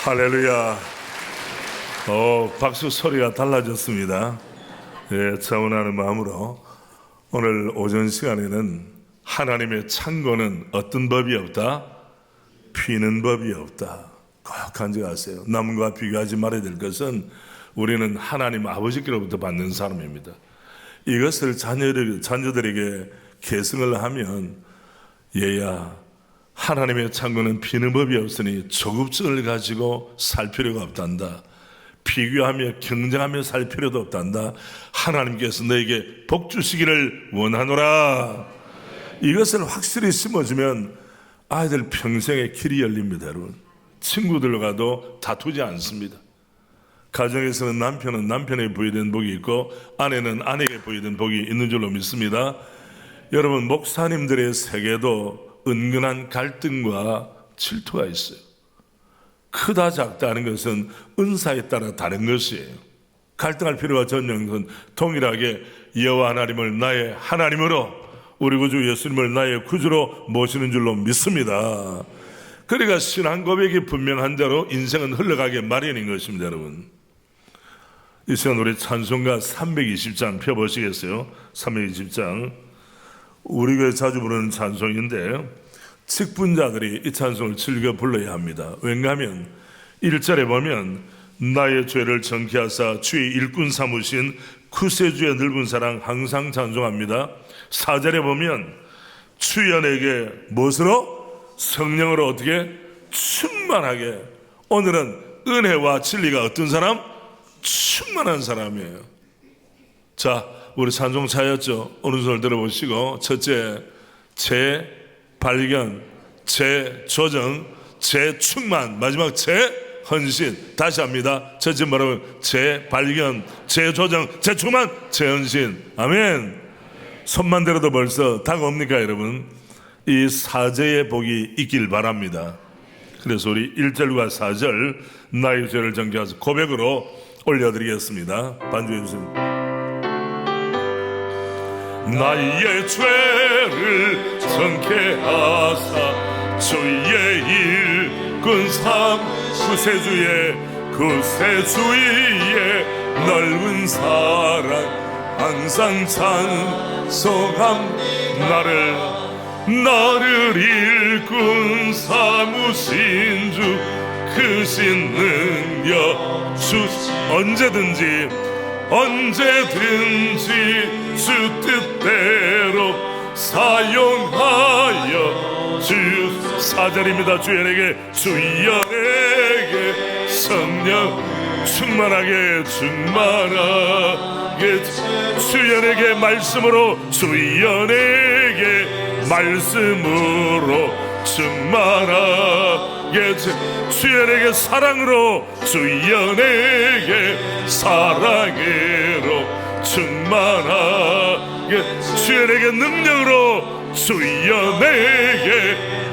할렐루야. 박수 소리가 달라졌습니다. 자원하는 마음으로 오늘 오전 시간에는 하나님의 창고는 어떤 법이 없다? 피는 법이 없다. 꼭 간직하세요. 남과 비교하지 말아야 될 것은 우리는 하나님 아버지께로부터 받는 사람입니다. 이것을 자녀들에게 계승을 하면 얘야, 하나님의 창고는 피는 법이 없으니 조급증을 가지고 살 필요가 없단다. 비교하며 경쟁하며 살 필요도 없단다. 하나님께서 너에게 복 주시기를 원하노라. 이것을 확실히 심어주면 아이들 평생의 길이 열립니다. 여러분, 친구들과도 다투지 않습니다. 가정에서는 남편은 남편에게 부여된 복이 있고 아내는 아내에게 부여된 복이 있는 줄로 믿습니다. 여러분, 목사님들의 세계도 은근한 갈등과 질투가 있어요. 크다 작다 하는 것은 은사에 따라 다른 것이에요. 갈등할 필요가 전혀 없는, 동일하게 여호와 하나님을 나의 하나님으로, 우리 구주 예수님을 나의 구주로 모시는 줄로 믿습니다. 그러니까 신앙 고백이 분명한 대로 인생은 흘러가게 마련인 것입니다. 여러분, 이 시간 우리 찬송가 320장 펴보시겠어요? 320장 우리 교회 자주 부르는 찬송인데 직분자들이 이 찬송을 즐겨 불러야 합니다. 왜냐하면 1절에 보면 나의 죄를 정케하사 주의 일꾼 삼으신 구세주의 넓은 사랑 항상 찬송합니다. 4절에 보면 주연에게 무엇으로? 성령으로 어떻게? 충만하게. 오늘은 은혜와 진리가 어떤 사람? 충만한 사람이에요. 자, 우리 찬송 차였죠? 오른손을 들어보시고, 첫째, 재발견, 재조정, 재충만, 마지막 재헌신. 다시 합니다. 첫째 뭐라고요? 재발견, 재조정, 재충만, 재헌신. 아멘. 손만 들어도 벌써 다가옵니까 여러분? 이 사제의 복이 있길 바랍니다. 그래서 우리 1절과 4절 나의 죄를 정케하사 고백으로 올려드리겠습니다. 반주해 주세요. 나의 죄를 정케하사 주의 일꾼 구세주의 넓은 사랑 항상 찬송함. 나를 일꾼 삼으신 주 크신 능력 언제든지 주 뜻대로 사용하여 주. 4절입니다. 주연에게 성령 충만하게 주연에게 말씀으로 충만하게 주연에게 사랑으로 충만하게 주연에게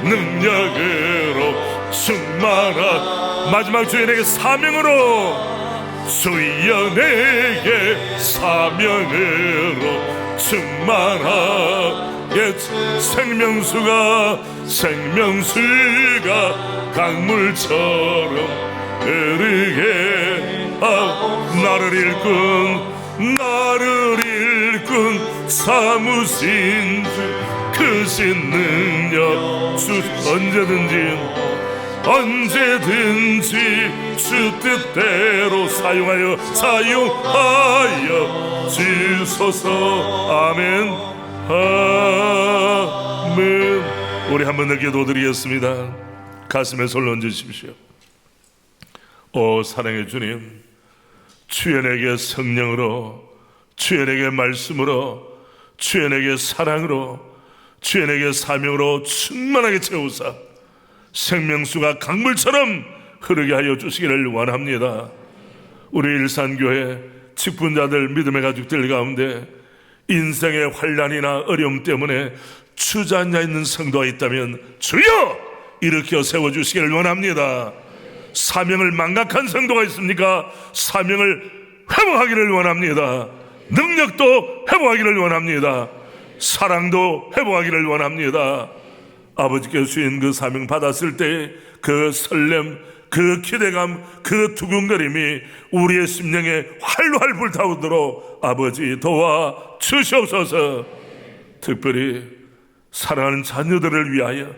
능력으로 충만하게 마지막 주연에게 사명으로 충만하게 생명수가 강물처럼 흐르게 나를 일꾼 삼으신 주 크신 능력 언제든지 주 뜻대로 사용하여 주소서. 아멘. 아멘. 우리 한번 더 기도드리겠습니다. 가슴에 손을 얹으십시오. 오 사랑의 주님, 주연에게 성령으로, 주연에게 말씀으로, 주연에게 사랑으로, 주연에게 사명으로 충만하게 채우사 생명수가 강물처럼 흐르게 하여 주시기를 원합니다. 우리 일산교회 직분자들, 믿음의 가족들 가운데 인생의 환난이나 어려움 때문에 주저앉아 있는 성도가 있다면 주여 일으켜 세워주시기를 원합니다. 사명을 망각한 성도가 있습니까? 사명을 회복하기를 원합니다. 능력도 회복하기를 원합니다. 사랑도 회복하기를 원합니다. 아버지께 주신 그 사명 받았을 때 그 설렘, 그 기대감, 그 두근거림이 우리의 심령에 활활 불타오도록 아버지 도와 주시옵소서. 특별히 사랑하는 자녀들을 위하여,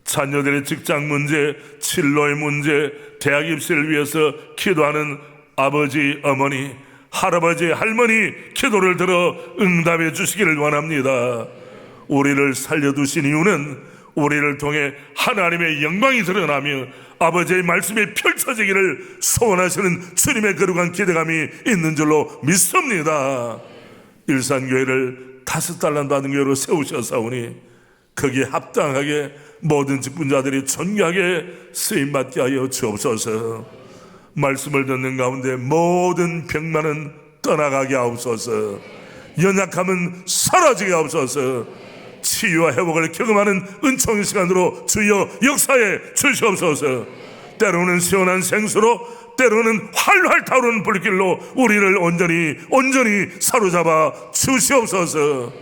자녀들의 직장 문제, 진로의 문제, 대학 입시를 위해서 기도하는 아버지, 어머니, 할아버지, 할머니 기도를 들어 응답해 주시기를 원합니다. 우리를 살려두신 이유는 우리를 통해 하나님의 영광이 드러나며 아버지의 말씀이 펼쳐지기를 소원하시는 주님의 거룩한 기대감이 있는 줄로 믿습니다. 일산교회를 5달란트 받은 교회로 세우셨사오니 거기에 합당하게 모든 직분자들이 존귀하게 쓰임받게 하여 주옵소서. 말씀을 듣는 가운데 모든 병만은 떠나가게 하옵소서. 연약함은 사라지게 하옵소서. 치유와 회복을 경험하는 은총의 시간으로 주여 역사해 주시옵소서. 때로는 시원한 생수로, 때로는 활활 타오르는 불길로 우리를 온전히 사로잡아 주시옵소서.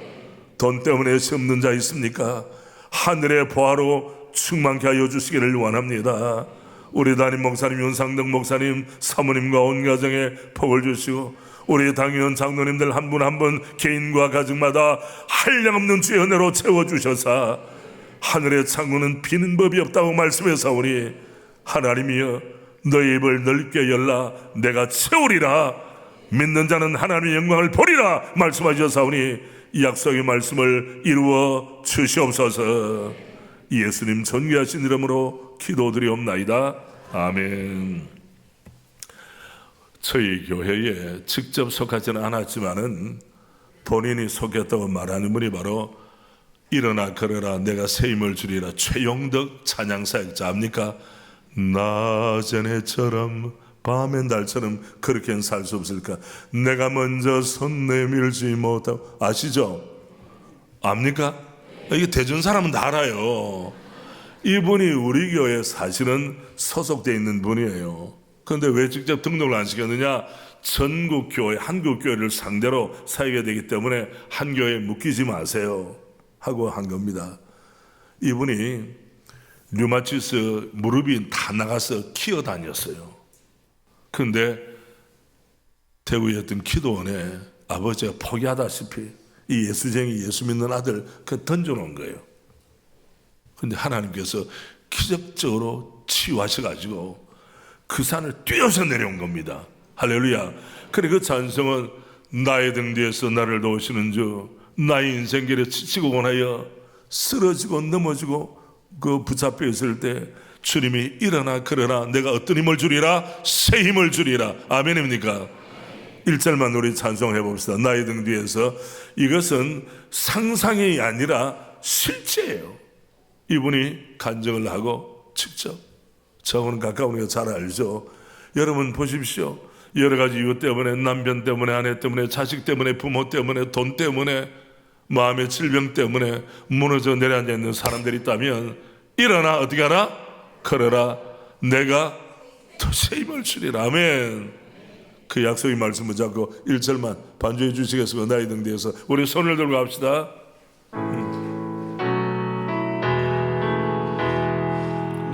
돈 때문에 없는 자 있습니까? 하늘의 보화로 충만케 하여 주시기를 원합니다. 우리 담임 목사님, 윤상덕 목사님, 사모님과 온 가정에 복을 주시고 우리 당의원 장로님들 한 분 한 분 개인과 가정마다 한량없는 주의 은혜로 채워주셔서 하늘의 창문은 비는 법이 없다고 말씀하사오니 하나님이여 너희 입을 넓게 열라 내가 채우리라. 믿는 자는 하나님의 영광을 보리라 말씀하셨사오니 이 약속의 말씀을 이루어 주시옵소서. 예수님 존귀하신 이름으로 기도드리옵나이다. 아멘. 저희 교회에 직접 속하지는 않았지만은 본인이 속했다고 말하는 분이 바로 일어나 걸어라 내가 새 힘을 주리라 최용덕 찬양사역자 압니까? 낮엔 해처럼 밤엔 달처럼 그렇게는 살 수 없을까? 내가 먼저 손 내밀지 못하고 아시죠? 압니까? 이게 대전 사람은 다 알아요. 이분이 우리 교회에 사실은 소속되어 있는 분이에요. 그런데 왜 직접 등록을 안 시켰느냐? 전국 교회, 한국 교회를 상대로 사역해야 되기 때문에 한 교회에 묶이지 마세요 하고 한 겁니다. 이분이 류마티스 무릎이 다 나가서 기어 다녔어요. 그런데 대구에 있던 기도원에 아버지가 포기하다시피 이 예수쟁이 예수 믿는 아들 그 던져놓은 거예요. 그런데 하나님께서 기적적으로 치유하셔가지고 그 산을 뛰어서 내려온 겁니다. 할렐루야. 그래 그 찬송은 나의 등 뒤에서 나를 도우시는 주, 나의 인생길에 지치고 원하여 쓰러지고 넘어지고 그 붙잡혀 있을 때 주님이 일어나 걸어라 내가 어떤 힘을 주리라? 새 힘을 주리라. 아멘입니까? 1절만 우리 찬송해 봅시다. 나의 등 뒤에서. 이것은 상상이 아니라 실제예요. 이분이 간증을 하고 직접, 저분은 가까우니까 잘 알죠. 여러분 보십시오. 여러 가지 이유 때문에, 남편 때문에, 아내 때문에, 자식 때문에, 부모 때문에, 돈 때문에, 마음의 질병 때문에 무너져 내려앉아 있는 사람들이 있다면 일어나 어떻게 하라? 걸어라 내가 더 새 힘을 주리라. 아멘. 그 약속의 말씀을 잡고 1절만 반주해 주시겠습니까? 나의 등 뒤에서 우리 손을 들고 합시다.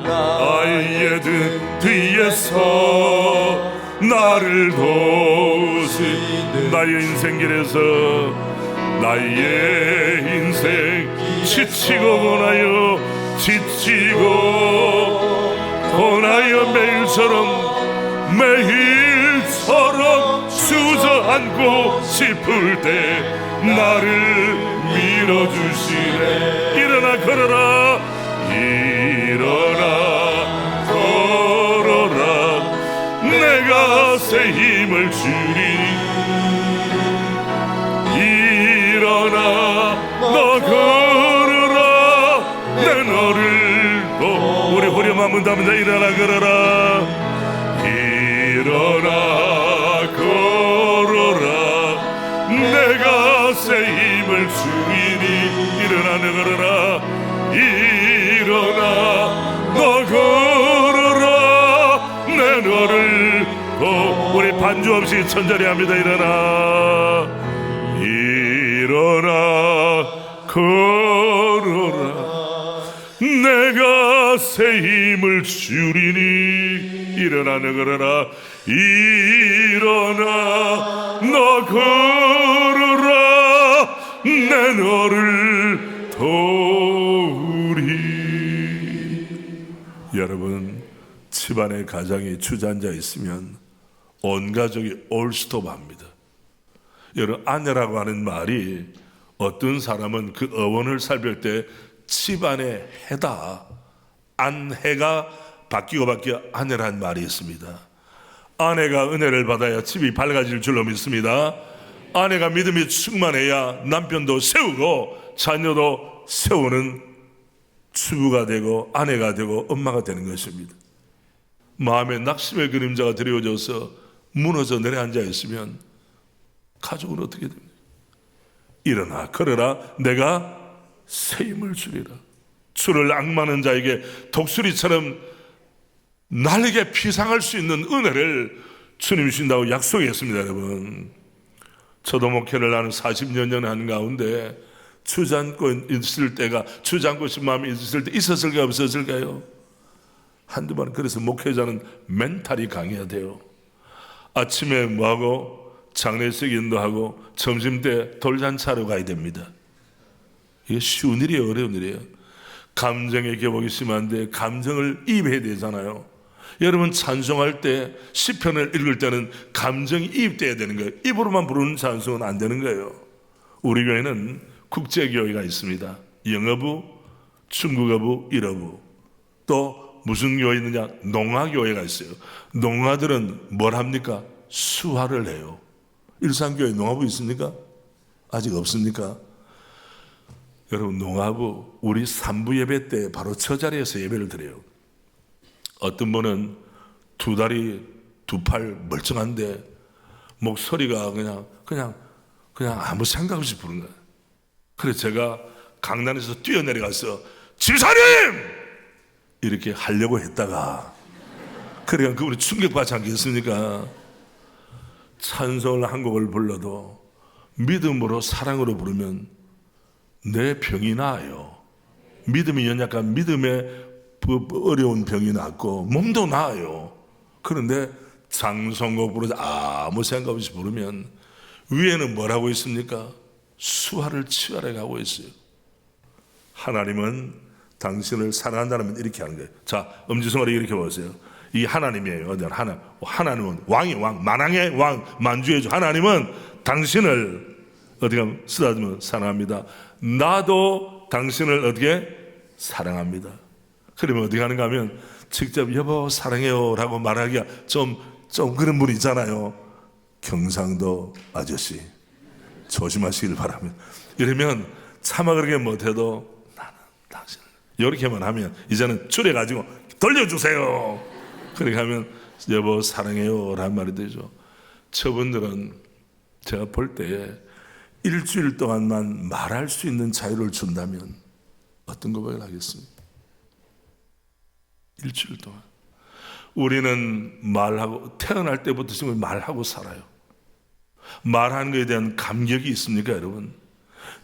나의 등 뒤에서 나를 도우시 나의 인생길에서 나의 인생 지치고 고나여 지치고 고나여 매일처럼 주저앉고 싶을 때 나를 밀어주시네. 일어나 걸어라 일어나 걸어라 내가 새 힘을 주리니 일어나 너 걸어라 내 너를 또 우리 후렴하면 답니다. 일어나 걸어라 일어나 걸어라 내가 새 힘을 주리니 일어나 너 걸어라 일어나 너 걸어라 내 너를 또 우리 반주 없이 천천히 합니다. 일어나 일어나 걸어라 내가 내가 새 힘을 주리니 일어나 너걸어라 일어나 너 걸어라 내 너를 도우리. 여러분, 집안에 가장이 주저앉아 있으면 온 가족이 올스톱합니다. 여러분, 아내라고 하는 말이 어떤 사람은 그 어원을 살필 때 집안의 해다, 안해가 바뀌고 아내란 말이 있습니다. 아내가 은혜를 받아야 집이 밝아질 줄로 믿습니다. 아내가 믿음이 충만해야 남편도 세우고 자녀도 세우는 주부가 되고 아내가 되고 엄마가 되는 것입니다. 마음에 낙심의 그림자가 드리워져서 무너져 내려앉아 있으면 가족은 어떻게 됩니까? 일어나 걸어라 내가 새 힘을 주리라. 주를 앙마는 자에게 독수리처럼 날개 피상할 수 있는 은혜를 주님이 주신다고 약속했습니다. 여러분, 저도 목회를 나는 40년 전에 한 가운데 주저앉고 있을 때가, 주저앉고 싶은 마음이 있을 때 있었을까요, 없었을까요? 한두 번. 그래서 목회자는 멘탈이 강해야 돼요. 아침에 뭐하고 장례식 인도하고 점심때 돌잔치하러 가야 됩니다. 이게 쉬운 일이에요, 어려운 일이에요? 감정의 격복이 심한데 감정을 이입해야 되잖아요. 여러분, 찬송할 때 시편을 읽을 때는 감정이 이입돼야 되는 거예요. 입으로만 부르는 찬송은 안 되는 거예요. 우리 교회는 국제교회가 있습니다. 영어부, 중국어부, 일어부. 또 무슨 교회 있느냐? 농아교회가 있어요. 농아들은 뭘 합니까? 수화를 해요. 일산교회 농아부 있습니까? 아직 없습니까? 여러분, 농아부 우리 3부 예배 때 바로 저 자리에서 예배를 드려요. 어떤 분은 두 다리 두 팔 멀쩡한데 목소리가 그냥 아무 생각 없이 부르는 거예요. 그래서 제가 강단에서 뛰어내려가서 집사님! 이렇게 하려고 했다가 그러니까 그분이 충격받지 않겠습니까? 찬송을 한 곡을 불러도 믿음으로 사랑으로 부르면 내 병이 나아요. 믿음이 연약한 믿음에 어려운 병이 낫고 몸도 나아요. 그런데 장성곡 부르자 아무 생각 없이 부르면 위에는 뭐라고 있습니까? 수화를 치열해 가고 있어요. 하나님은 당신을 사랑한다면 이렇게 하는 거예요. 자, 엄지손가락 이렇게 보세요. 이 하나님이에요. 하나님은 왕이 왕, 만왕의 왕, 만주의 주. 하나님은 당신을 어떻게 쓰다듬으면 사랑합니다. 나도 당신을 어떻게 사랑합니다. 그러면 어떻게 하는가 하면 직접 여보 사랑해요 라고 말하기가 좀 그런 분이 있잖아요. 경상도 아저씨 조심하시길 바랍니다. 이러면 차마 그렇게 못해도 나는 당신을 이렇게만 하면 이제는 줄여가지고 돌려주세요. 그렇게 하면 여보 사랑해요 라는 말이 되죠. 저분들은 제가 볼 때에 일주일 동안만 말할 수 있는 자유를 준다면 어떤 고백을 하겠습니까? 일주일 동안. 우리는 말하고 태어날 때부터 지금 말하고 살아요. 말하는 것에 대한 감격이 있습니까, 여러분?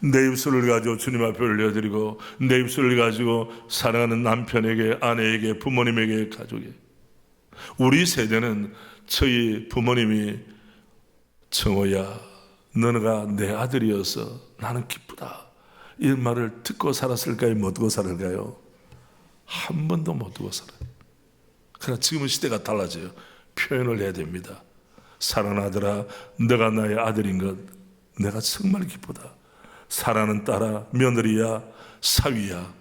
내 입술을 가지고 주님 앞에 올려드리고 내 입술을 가지고 사랑하는 남편에게, 아내에게, 부모님에게, 가족에게. 우리 세대는 저희 부모님이 정호야 너가 내 아들이어서 나는 기쁘다 이 말을 듣고 살았을까요? 못 듣고 살을까요? 한 번도 못 듣고 살아요. 그러나 지금은 시대가 달라져요. 표현을 해야 됩니다. 사랑하는 아들아 너가 나의 아들인 것 내가 정말 기쁘다. 사랑하는 딸아 며느리야 사위야.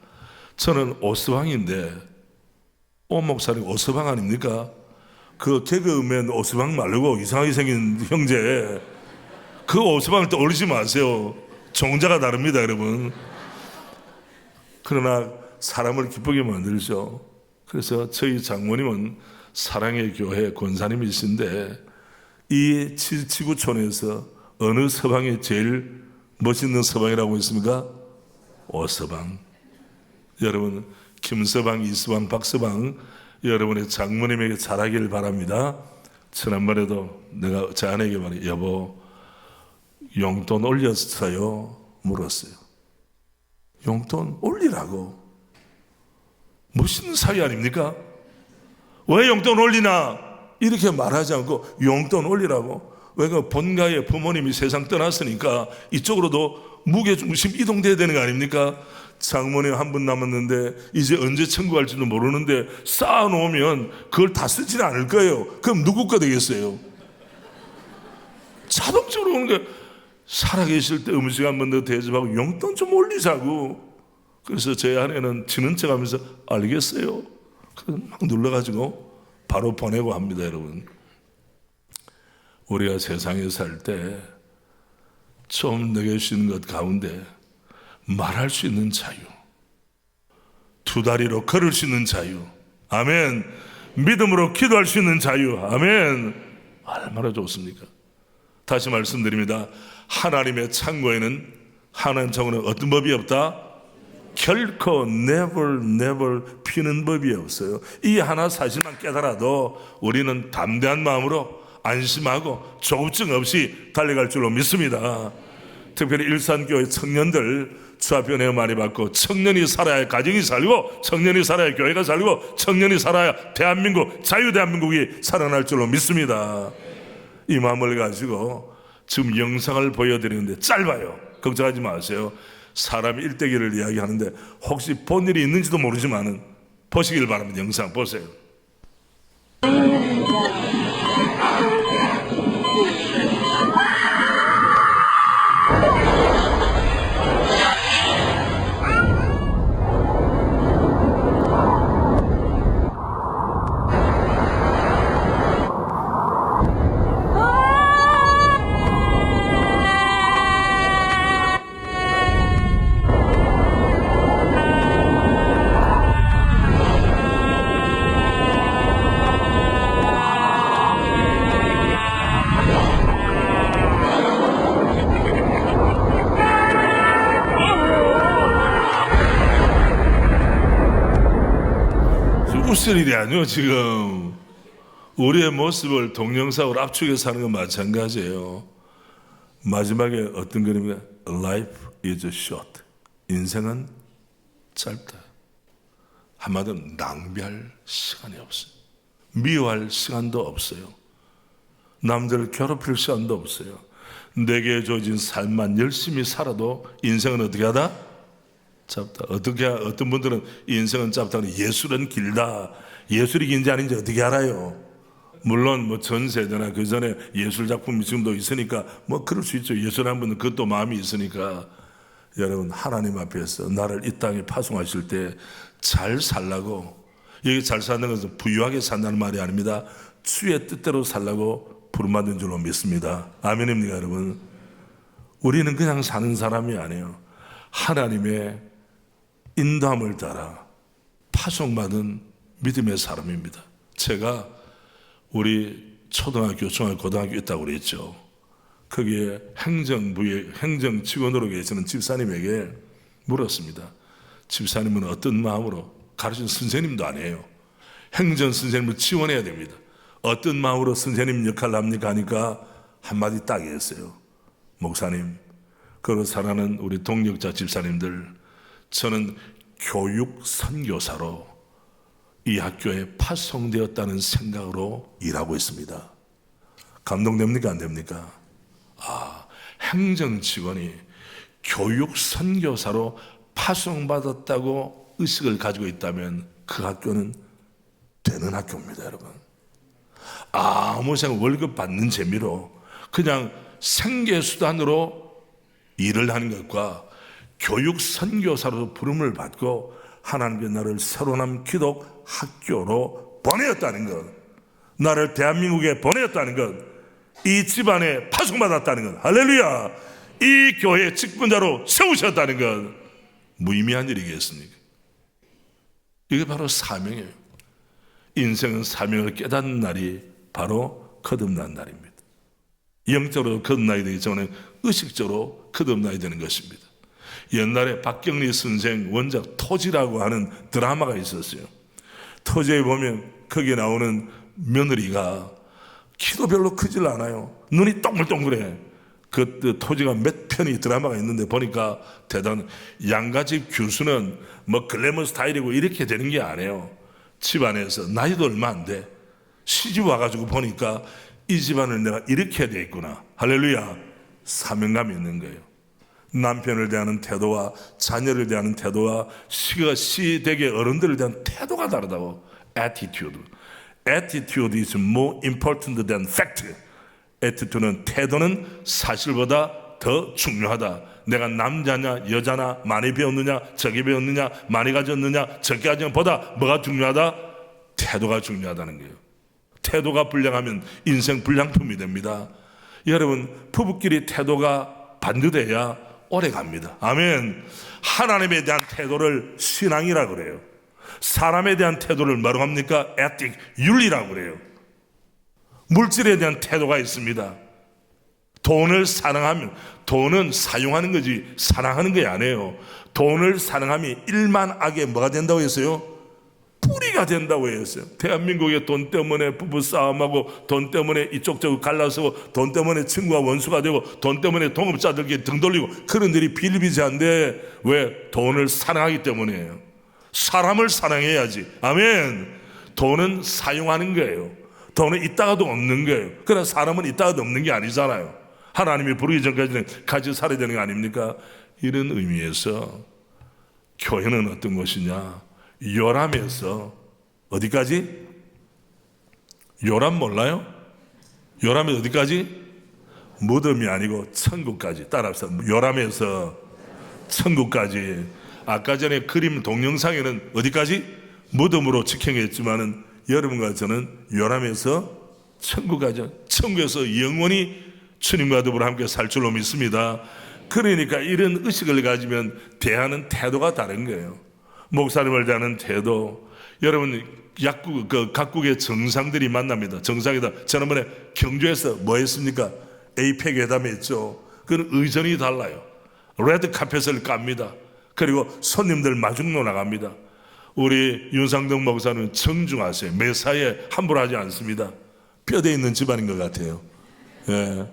저는 오스방인데 목사님 오스방 아닙니까? 그 개그맨 오스방 말고 이상하게 생긴 형제 그 오스방을 또 올리지 마세요. 종자가 다릅니다, 여러분. 그러나 사람을 기쁘게 만들죠. 그래서 저희 장모님은 사랑의 교회 권사님이신데 이 지구촌에서 어느 서방이 제일 멋있는 서방이라고 있습니까? 오서방. 여러분 김서방, 이서방, 박서방 여러분의 장모님에게 잘하기를 바랍니다. 지난번에도 내가 제 아내에게 말해 여보 용돈 올렸어요? 물었어요. 용돈 올리라고. 멋있는 사위 아닙니까? 왜 용돈 올리나? 이렇게 말하지 않고 용돈 올리라고. 왜 그 본가의 부모님이 세상 떠났으니까 이쪽으로도 무게중심 이동돼야 되는 거 아닙니까? 장모님 한 분 남았는데 이제 언제 천국할지도 모르는데 쌓아놓으면 그걸 다 쓰지는 않을 거예요. 그럼 누구 거 되겠어요? 자동적으로 오는 게, 살아계실 때 음식 한 번 더 대접하고 용돈 좀 올리자고. 그래서 제 아내는 지는 척 하면서 알겠어요. 막 눌러가지고 바로 보내고 합니다. 여러분, 우리가 세상에 살 때 처음 느낄 수 있는 것 가운데 말할 수 있는 자유, 두 다리로 걸을 수 있는 자유, 아멘. 믿음으로 기도할 수 있는 자유, 아멘. 얼마나 좋습니까? 다시 말씀드립니다. 하나님의 창고에는, 하나님 창고는 어떤 법이 없다? 결코 never 피는 법이 없어요. 이 하나 사실만 깨달아도 우리는 담대한 마음으로 안심하고 조급증 없이 달려갈 줄로 믿습니다. 특별히 일산교회 청년들 주 앞에 은혜 많이 받고, 청년이 살아야 가정이 살고, 청년이 살아야 교회가 살고, 청년이 살아야 대한민국, 자유대한민국이 살아날 줄로 믿습니다. 이 마음을 가지고 지금 영상을 보여드리는데 짧아요. 걱정하지 마세요. 사람이 일대기를 이야기하는데 혹시 본 일이 있는지도 모르지만은 보시길 바랍니다. 영상 보세요. 웃을 일이 아니요. 지금 우리의 모습을 동영상으로 압축해서 하는 건 마찬가지예요. 마지막에 어떤 그림이야? Life is short. 인생은 짧다. 한마디로 낭비할 시간이 없어요. 미워할 시간도 없어요. 남들을 괴롭힐 시간도 없어요. 내게 주어진 삶만 열심히 살아도 인생은 어떻게 하다? 짧다. 어떤 분들은 인생은 짧다고, 예술은 길다. 예술이 긴지 아닌지 어떻게 알아요? 물론 뭐 전 세대나 그 전에 예술 작품이 지금도 있으니까 뭐 그럴 수 있죠. 예술하는 분은 그것도 마음이 있으니까. 여러분, 하나님 앞에서 나를 이 땅에 파송하실 때 잘 살라고, 여기 잘 사는 것은 부유하게 산다는 말이 아닙니다. 주의 뜻대로 살라고 부름받은 줄로 믿습니다. 아멘입니까 여러분? 우리는 그냥 사는 사람이 아니에요. 하나님의 인도함을 따라 파송받은 믿음의 사람입니다. 제가 우리 초등학교, 중학교, 고등학교 있다고 그랬죠. 거기에 행정부에 행정 직원으로 계시는 집사님에게 물었습니다. 집사님은 어떤 마음으로, 가르친 선생님도 아니에요. 행정 선생님을 지원해야 됩니다. 어떤 마음으로 선생님 역할을 합니까? 하니까 한마디 딱 했어요. 목사님, 그걸 사랑하는 우리 동력자 집사님들, 저는 교육 선교사로 이 학교에 파송되었다는 생각으로 일하고 있습니다. 감동됩니까? 안 됩니까? 행정 직원이 교육 선교사로 파송받았다고 의식을 가지고 있다면 그 학교는 되는 학교입니다, 여러분. 아무 생각, 월급 받는 재미로 그냥 생계수단으로 일을 하는 것과 교육 선교사로 부름을 받고 하나님께 나를 새로남 기독 학교로 보내었다는 것, 나를 대한민국에 보내었다는 것, 이 집안에 파송받았다는 것, 할렐루야, 이 교회의 직분자로 세우셨다는 것, 무의미한 일이겠습니까? 이게 바로 사명이에요. 인생은 사명을 깨닫는 날이 바로 거듭난 날입니다. 영적으로 거듭나야 되기 전에 의식적으로 거듭나야 되는 것입니다. 옛날에 박경리 선생 원작 토지라고 하는 드라마가 있었어요. 토지에 보면 거기에 나오는 며느리가 키도 별로 크질 않아요. 눈이 동글동글해. 그 토지가 몇 편이 드라마가 있는데 보니까 대단 양가집 교수는 뭐 글래머 스타일이고 이렇게 되는 게 아니에요. 집안에서 나이도 얼마 안 돼. 시집 와가지고 보니까 이 집안을 내가 이렇게 해야 되겠구나. 할렐루야. 사명감이 있는 거예요. 남편을 대하는 태도와 자녀를 대하는 태도와 시댁의 어른들을 대한 태도가 다르다고. Attitude. Attitude is more important than fact. Attitude는 태도는 사실보다 더 중요하다. 내가 남자냐 여자냐 많이 배웠느냐 적게 배웠느냐 많이 가졌느냐 적게 가졌느냐 보다 뭐가 중요하다? 태도가 중요하다는 거예요. 태도가 불량하면 인생 불량품이 됩니다. 여러분 부부끼리 태도가 반듯해야 오래 갑니다. 아멘. 하나님에 대한 태도를 신앙이라고 그래요. 사람에 대한 태도를 뭐라고 합니까? 에틱, 윤리라고 그래요. 물질에 대한 태도가 있습니다. 돈을 사랑하면 돈은 사용하는 거지 사랑하는 게 아니에요. 돈을 사랑하면 일만 악에 뭐가 된다고 했어요? 뿌리가 된다고 했어요. 대한민국의 돈 때문에 부부 싸움하고 돈 때문에 이쪽 저쪽 갈라서고 돈 때문에 친구와 원수가 되고 돈 때문에 동업자들에게 등 돌리고 그런 일이 비일비재한데 왜? 돈을 사랑하기 때문이에요. 사람을 사랑해야지. 아멘. 돈은 사용하는 거예요. 돈은 있다가도 없는 거예요. 그러나 사람은 있다가도 없는 게 아니잖아요. 하나님이 부르기 전까지는 같이 살아야 되는 거 아닙니까? 이런 의미에서 교회는 어떤 것이냐? 요람에서 어디까지? 요람 몰라요? 요람에서 어디까지? 무덤이 아니고 천국까지. 따라서 요람에서 천국까지. 아까 전에 그림 동영상에는 어디까지? 무덤으로 직행했지만은 여러분과 저는 요람에서 천국까지. 천국에서 영원히 주님과 더불어 함께 살 줄로 믿습니다. 그러니까 이런 의식을 가지면 대하는 태도가 다른 거예요. 목사님을 대하는 태도. 여러분 각국의 정상들이 만납니다. 정상이다. 지난번에 경주에서 뭐 했습니까? 에이펙 회담에 했죠. 그건 의전이 달라요. 레드 카펫을 깝니다. 그리고 손님들 마중로 나갑니다. 우리 윤상덕 목사는 정중하세요. 매사에 함부로 하지 않습니다. 뼈대 있는 집안인 것 같아요. 예.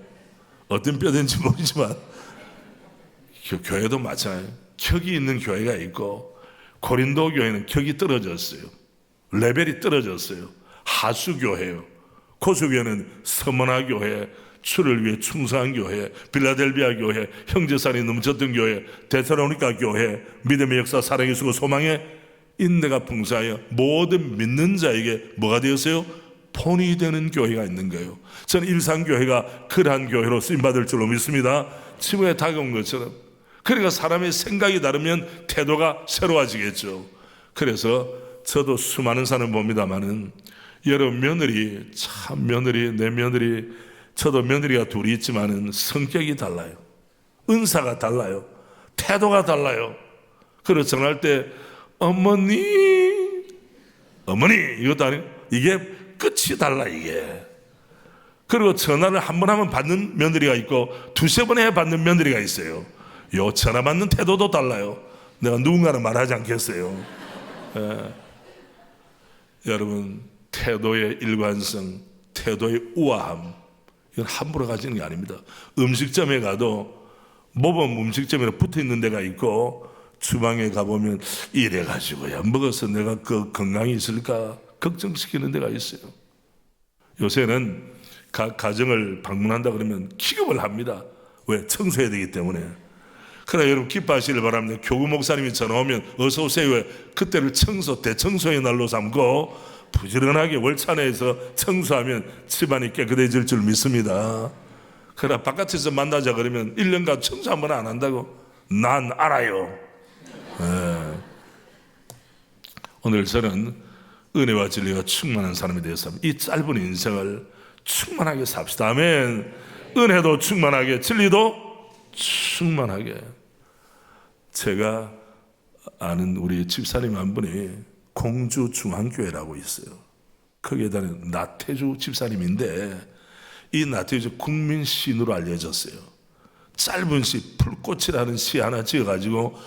어떤 뼈대인지 모르지만 교회도 마찬가지예요. 격이 있는 교회가 있고 고린도 교회는 격이 떨어졌어요. 레벨이 떨어졌어요. 하수교회요. 고수교회는 서머나 교회, 주를 위해 충성한 교회, 빌라델비아 교회, 형제살이 넘쳤던 교회, 데살로니가 교회, 믿음의 역사, 사랑의 수고, 소망의 인내가 풍성하여 모든 믿는 자에게 뭐가 되었어요? 본이 되는 교회가 있는 거예요. 저는 일산교회가 그러한 교회로 쓰임받을 줄로 믿습니다. 지붕에 다가온 것처럼. 그러니까 사람의 생각이 다르면 태도가 새로워지겠죠. 그래서 저도 수많은 사람 봅니다마는 여러분 며느리, 참 며느리, 내 며느리, 저도 며느리가 둘이 있지만은 성격이 달라요. 은사가 달라요. 태도가 달라요. 그래서 전화할 때 어머니 이것도 아니고 이게 끝이 달라 이게. 그리고 전화를 한 번 하면 받는 며느리가 있고 두세 번 해 받는 며느리가 있어요. 요 전화 받는 태도도 달라요. 내가 누군가는 말하지 않겠어요. 여러분 태도의 일관성, 태도의 우아함, 이건 함부로 가지는 게 아닙니다. 음식점에 가도 모범 음식점에 붙어 있는 데가 있고 주방에 가보면 이래가지고야 먹어서 내가 그 건강이 있을까 걱정시키는 데가 있어요. 요새는 각 가정을 방문한다 그러면 기겁을 합니다. 왜? 청소해야 되기 때문에. 그러나 여러분 기뻐하시길 바랍니다. 교구 목사님이 전화 오면 어서 오세요. 그때를 대청소의 날로 삼고 부지런하게 월차내에서 청소하면 집안이 깨끗해질 줄 믿습니다. 그러나 바깥에서 만나자 그러면 1년간 청소 한 번 안 한다고? 난 알아요. 네. 오늘 저는 은혜와 진리가 충만한 사람에 대해서 이 짧은 인생을 충만하게 삽시다. 아멘. 은혜도 충만하게, 진리도 충만하게. 제가 아는 우리 집사님 한 분이 공주 중앙교회라고 있어요. 거기에 다니는 나태주 집사님인데 이 나태주 국민 시인으로 알려졌어요. 짧은 시, 불꽃이라는 시 하나 지어가지고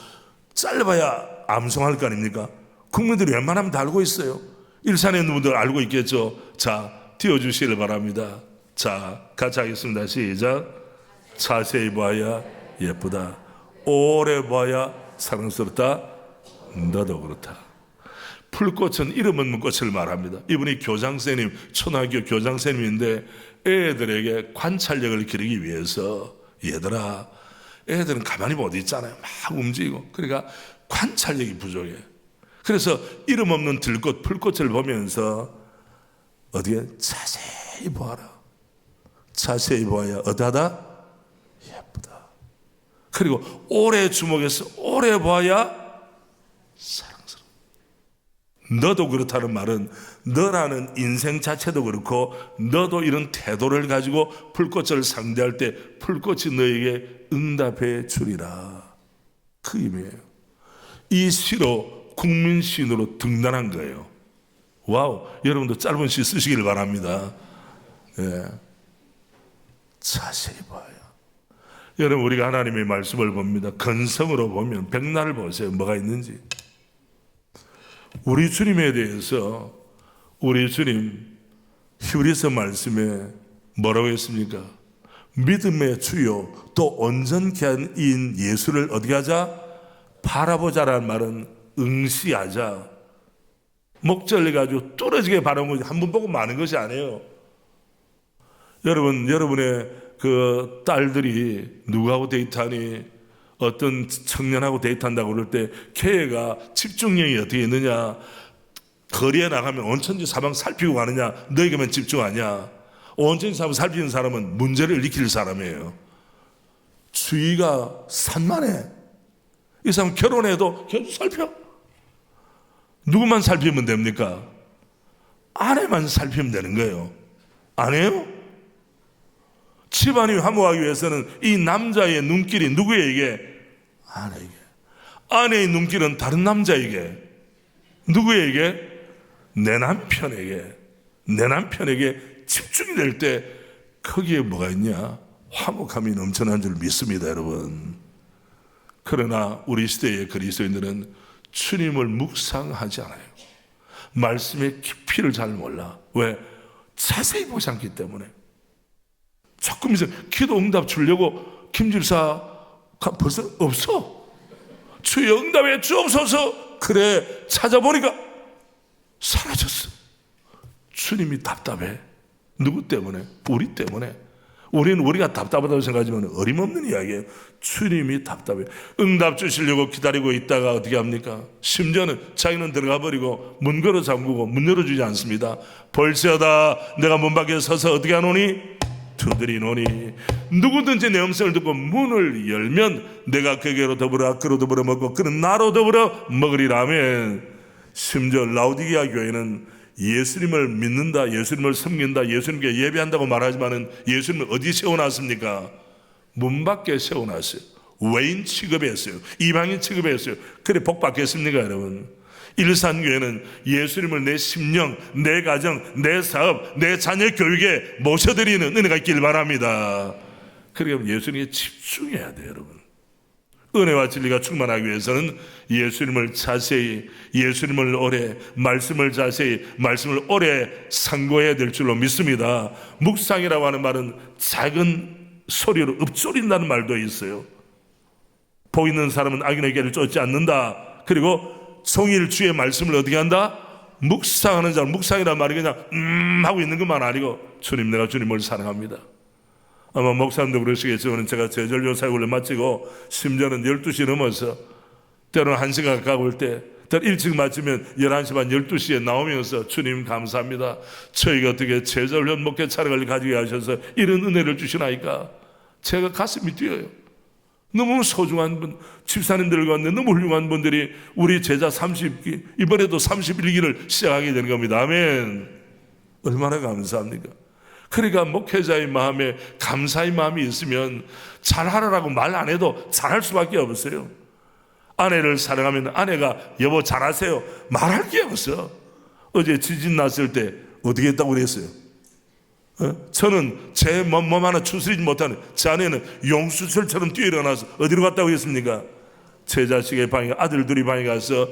짧아야 암송할 거 아닙니까? 국민들이 웬만하면 다 알고 있어요. 일산에 있는 분들 알고 있겠죠. 자, 띄워주시길 바랍니다. 자, 같이 하겠습니다. 시작. 자세히 봐야 예쁘다. 오래 봐야 사랑스럽다. 너도 그렇다. 풀꽃은 이름 없는 꽃을 말합니다. 이분이 교장선생님, 초등학교 교장선생님인데 애들에게 관찰력을 기르기 위해서, 얘들아, 애들은 가만히 못 있잖아요. 막 움직이고. 그러니까 관찰력이 부족해. 그래서 이름 없는 들꽃, 풀꽃을 보면서 어디에 자세히 보아라. 자세히 보아야 어디하다? 예쁘다. 그리고 오래 주목해서 오래 봐야 사랑스러워. 너도 그렇다는 말은 너라는 인생 자체도 그렇고 너도 이런 태도를 가지고 풀꽃을 상대할 때 풀꽃이 너에게 응답해 주리라. 그 의미예요. 이 시로 국민시인으로 등단한 거예요. 와우, 여러분도 짧은 시 쓰시길 바랍니다. 예. 자세히 봐요. 여러분, 우리가 하나님의 말씀을 봅니다. 건성으로 보면 백날을 보세요. 뭐가 있는지. 우리 주님에 대해서 우리 주님 히브리서 말씀에 뭐라고 했습니까? 믿음의 주요 또 온전케 한 이인 예수를 어떻게 하자? 바라보자라는 말은 응시하자. 목절을 가지고 뚫어지게 바라보는 것이 한 번 보고 마는 것이 아니에요. 여러분의 그 딸들이 누구하고 데이트하니, 어떤 청년하고 데이트한다고 그럴 때 걔가 집중력이 어떻게 있느냐, 거리에 나가면 온천지 사방 살피고 가느냐, 너에게만 집중하냐. 온천지 사방 살피는 사람은 문제를 일으킬 사람이에요. 주의가 산만해. 이 사람 결혼해도 계속 살펴. 누구만 살피면 됩니까? 아내만 살피면 되는 거예요. 아니에요? 집안이 화목하기 위해서는 이 남자의 눈길이 누구에게? 아내에게. 아내의 눈길은 다른 남자에게. 누구에게? 내 남편에게. 내 남편에게 집중이 될 때 거기에 뭐가 있냐? 화목함이 넘쳐난 줄 믿습니다, 여러분. 그러나 우리 시대의 그리스도인들은 주님을 묵상하지 않아요. 말씀의 깊이를 잘 몰라. 왜? 자세히 보지 않기 때문에. 조금 있어 기도 응답 주려고 김집사가 벌써 없어. 주여 응답해 주옵소서. 그래, 찾아보니까 사라졌어. 주님이 답답해. 누구 때문에? 우리 때문에. 우리는 우리가 답답하다고 생각하지만 어림없는 이야기예요. 주님이 답답해. 응답 주시려고 기다리고 있다가 어떻게 합니까? 심지어는 자기는 들어가 버리고 문 걸어 잠그고 문 열어주지 않습니다. 벌새하다 내가 문 밖에 서서 어떻게 하노니? 두드리노니. 누구든지 내 음성을 듣고 문을 열면 내가 그에게로 더불어 그로 더불어 먹고 그는 나로 더불어 먹으리라. 아멘. 심지어 라우디게아 교회는 예수님을 믿는다, 예수님을 섬긴다, 예수님께 예배한다고 말하지만은 예수님을 어디 세워놨습니까? 문 밖에 세워놨어요. 외인 취급했어요. 이방인 취급했어요. 그래 복 받겠습니까, 여러분? 일산교회는 예수님을 내 심령, 내 가정, 내 사업, 내 자녀 교육에 모셔드리는 은혜가 있길 바랍니다. 그러니까 예수님에 집중해야 돼요, 여러분. 은혜와 진리가 충만하기 위해서는 예수님을 자세히, 예수님을 오래, 말씀을 자세히, 말씀을 오래 상고해야 될 줄로 믿습니다. 묵상이라고 하는 말은 작은 소리로 읊조린다는 말도 있어요. 보이는 사람은 악인의 길을 쫓지 않는다. 그리고 성일 주의 말씀을 어떻게 한다? 묵상하는 자는, 묵상이란 말이 그냥 하고 있는 것만 아니고 주님, 내가 주님을 사랑합니다. 아마 목사님도 그러시겠지만 제가 제절요 사역을 마치고 심지어는 12시 넘어서 때로는 1시간 가까울 때 일찍 마치면 11시 반 12시에 나오면서 주님 감사합니다. 저희가 어떻게 제절요 목회 차량을 가지게 하셔서 이런 은혜를 주시나이까. 제가 가슴이 뛰어요. 너무 소중한 분, 집사님들 가운데 너무 훌륭한 분들이 우리 제자 30기, 이번에도 31기를 시작하게 되는 겁니다. 아멘. 얼마나 감사합니까? 그러니까 목회자의 마음에 감사의 마음이 있으면 잘하라고 말 안 해도 잘할 수밖에 없어요. 아내를 사랑하면 아내가 여보 잘하세요 말할 게 없어. 어제 지진 났을 때 어떻게 했다고 그랬어요? 저는 제 몸 하나 추스리지 못하는 제 아내는 용수철처럼 뛰어일어나서 어디로 갔다고 했습니까? 제 자식의 방에, 아들 둘이 방에 가서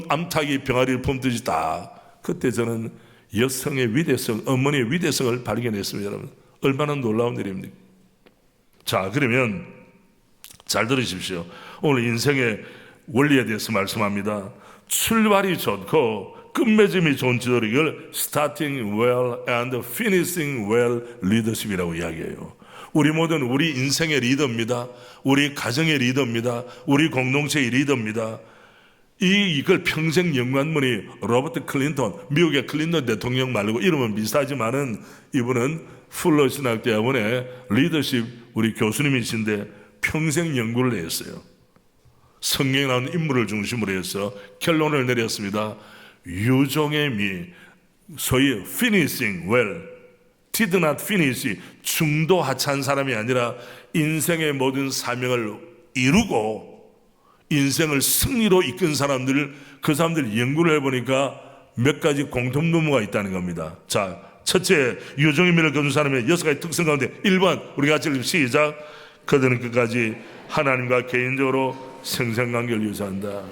암탉이 병아리를 품듯이 다. 그때 저는 여성의 위대성, 어머니의 위대성을 발견했습니다. 여러분, 얼마나 놀라운 일입니까? 자, 그러면 잘 들으십시오. 오늘 인생의 원리에 대해서 말씀합니다. 출발이 좋고 끝맺음이 좋은 지도력을 starting well and finishing well leadership이라고 이야기해요. 우리 모든 우리 인생의 리더입니다. 우리 가정의 리더입니다. 우리 공동체의 리더입니다. 이걸 평생 연구한분이 로버트 클린턴, 미국의 클린턴 대통령 말고 이름은 비슷하지만은 이분은 풀러 신학대학원의 리더십 우리 교수님이신데 평생 연구를 했어요. 성경에 나오는 인물을 중심으로 해서 결론을 내렸습니다. 유종의 미, 소위 finishing well, did not finish, 중도 하차한 사람이 아니라 인생의 모든 사명을 이루고 인생을 승리로 이끈 사람들, 그 사람들 연구를 해보니까 몇 가지 공통분모가 있다는 겁니다. 자, 첫째, 유종의 미를 거둔 사람의 6가지 특성 가운데 1번, 우리 같이 시작. 그들은 끝까지 하나님과 개인적으로 생생관계를 유지한다.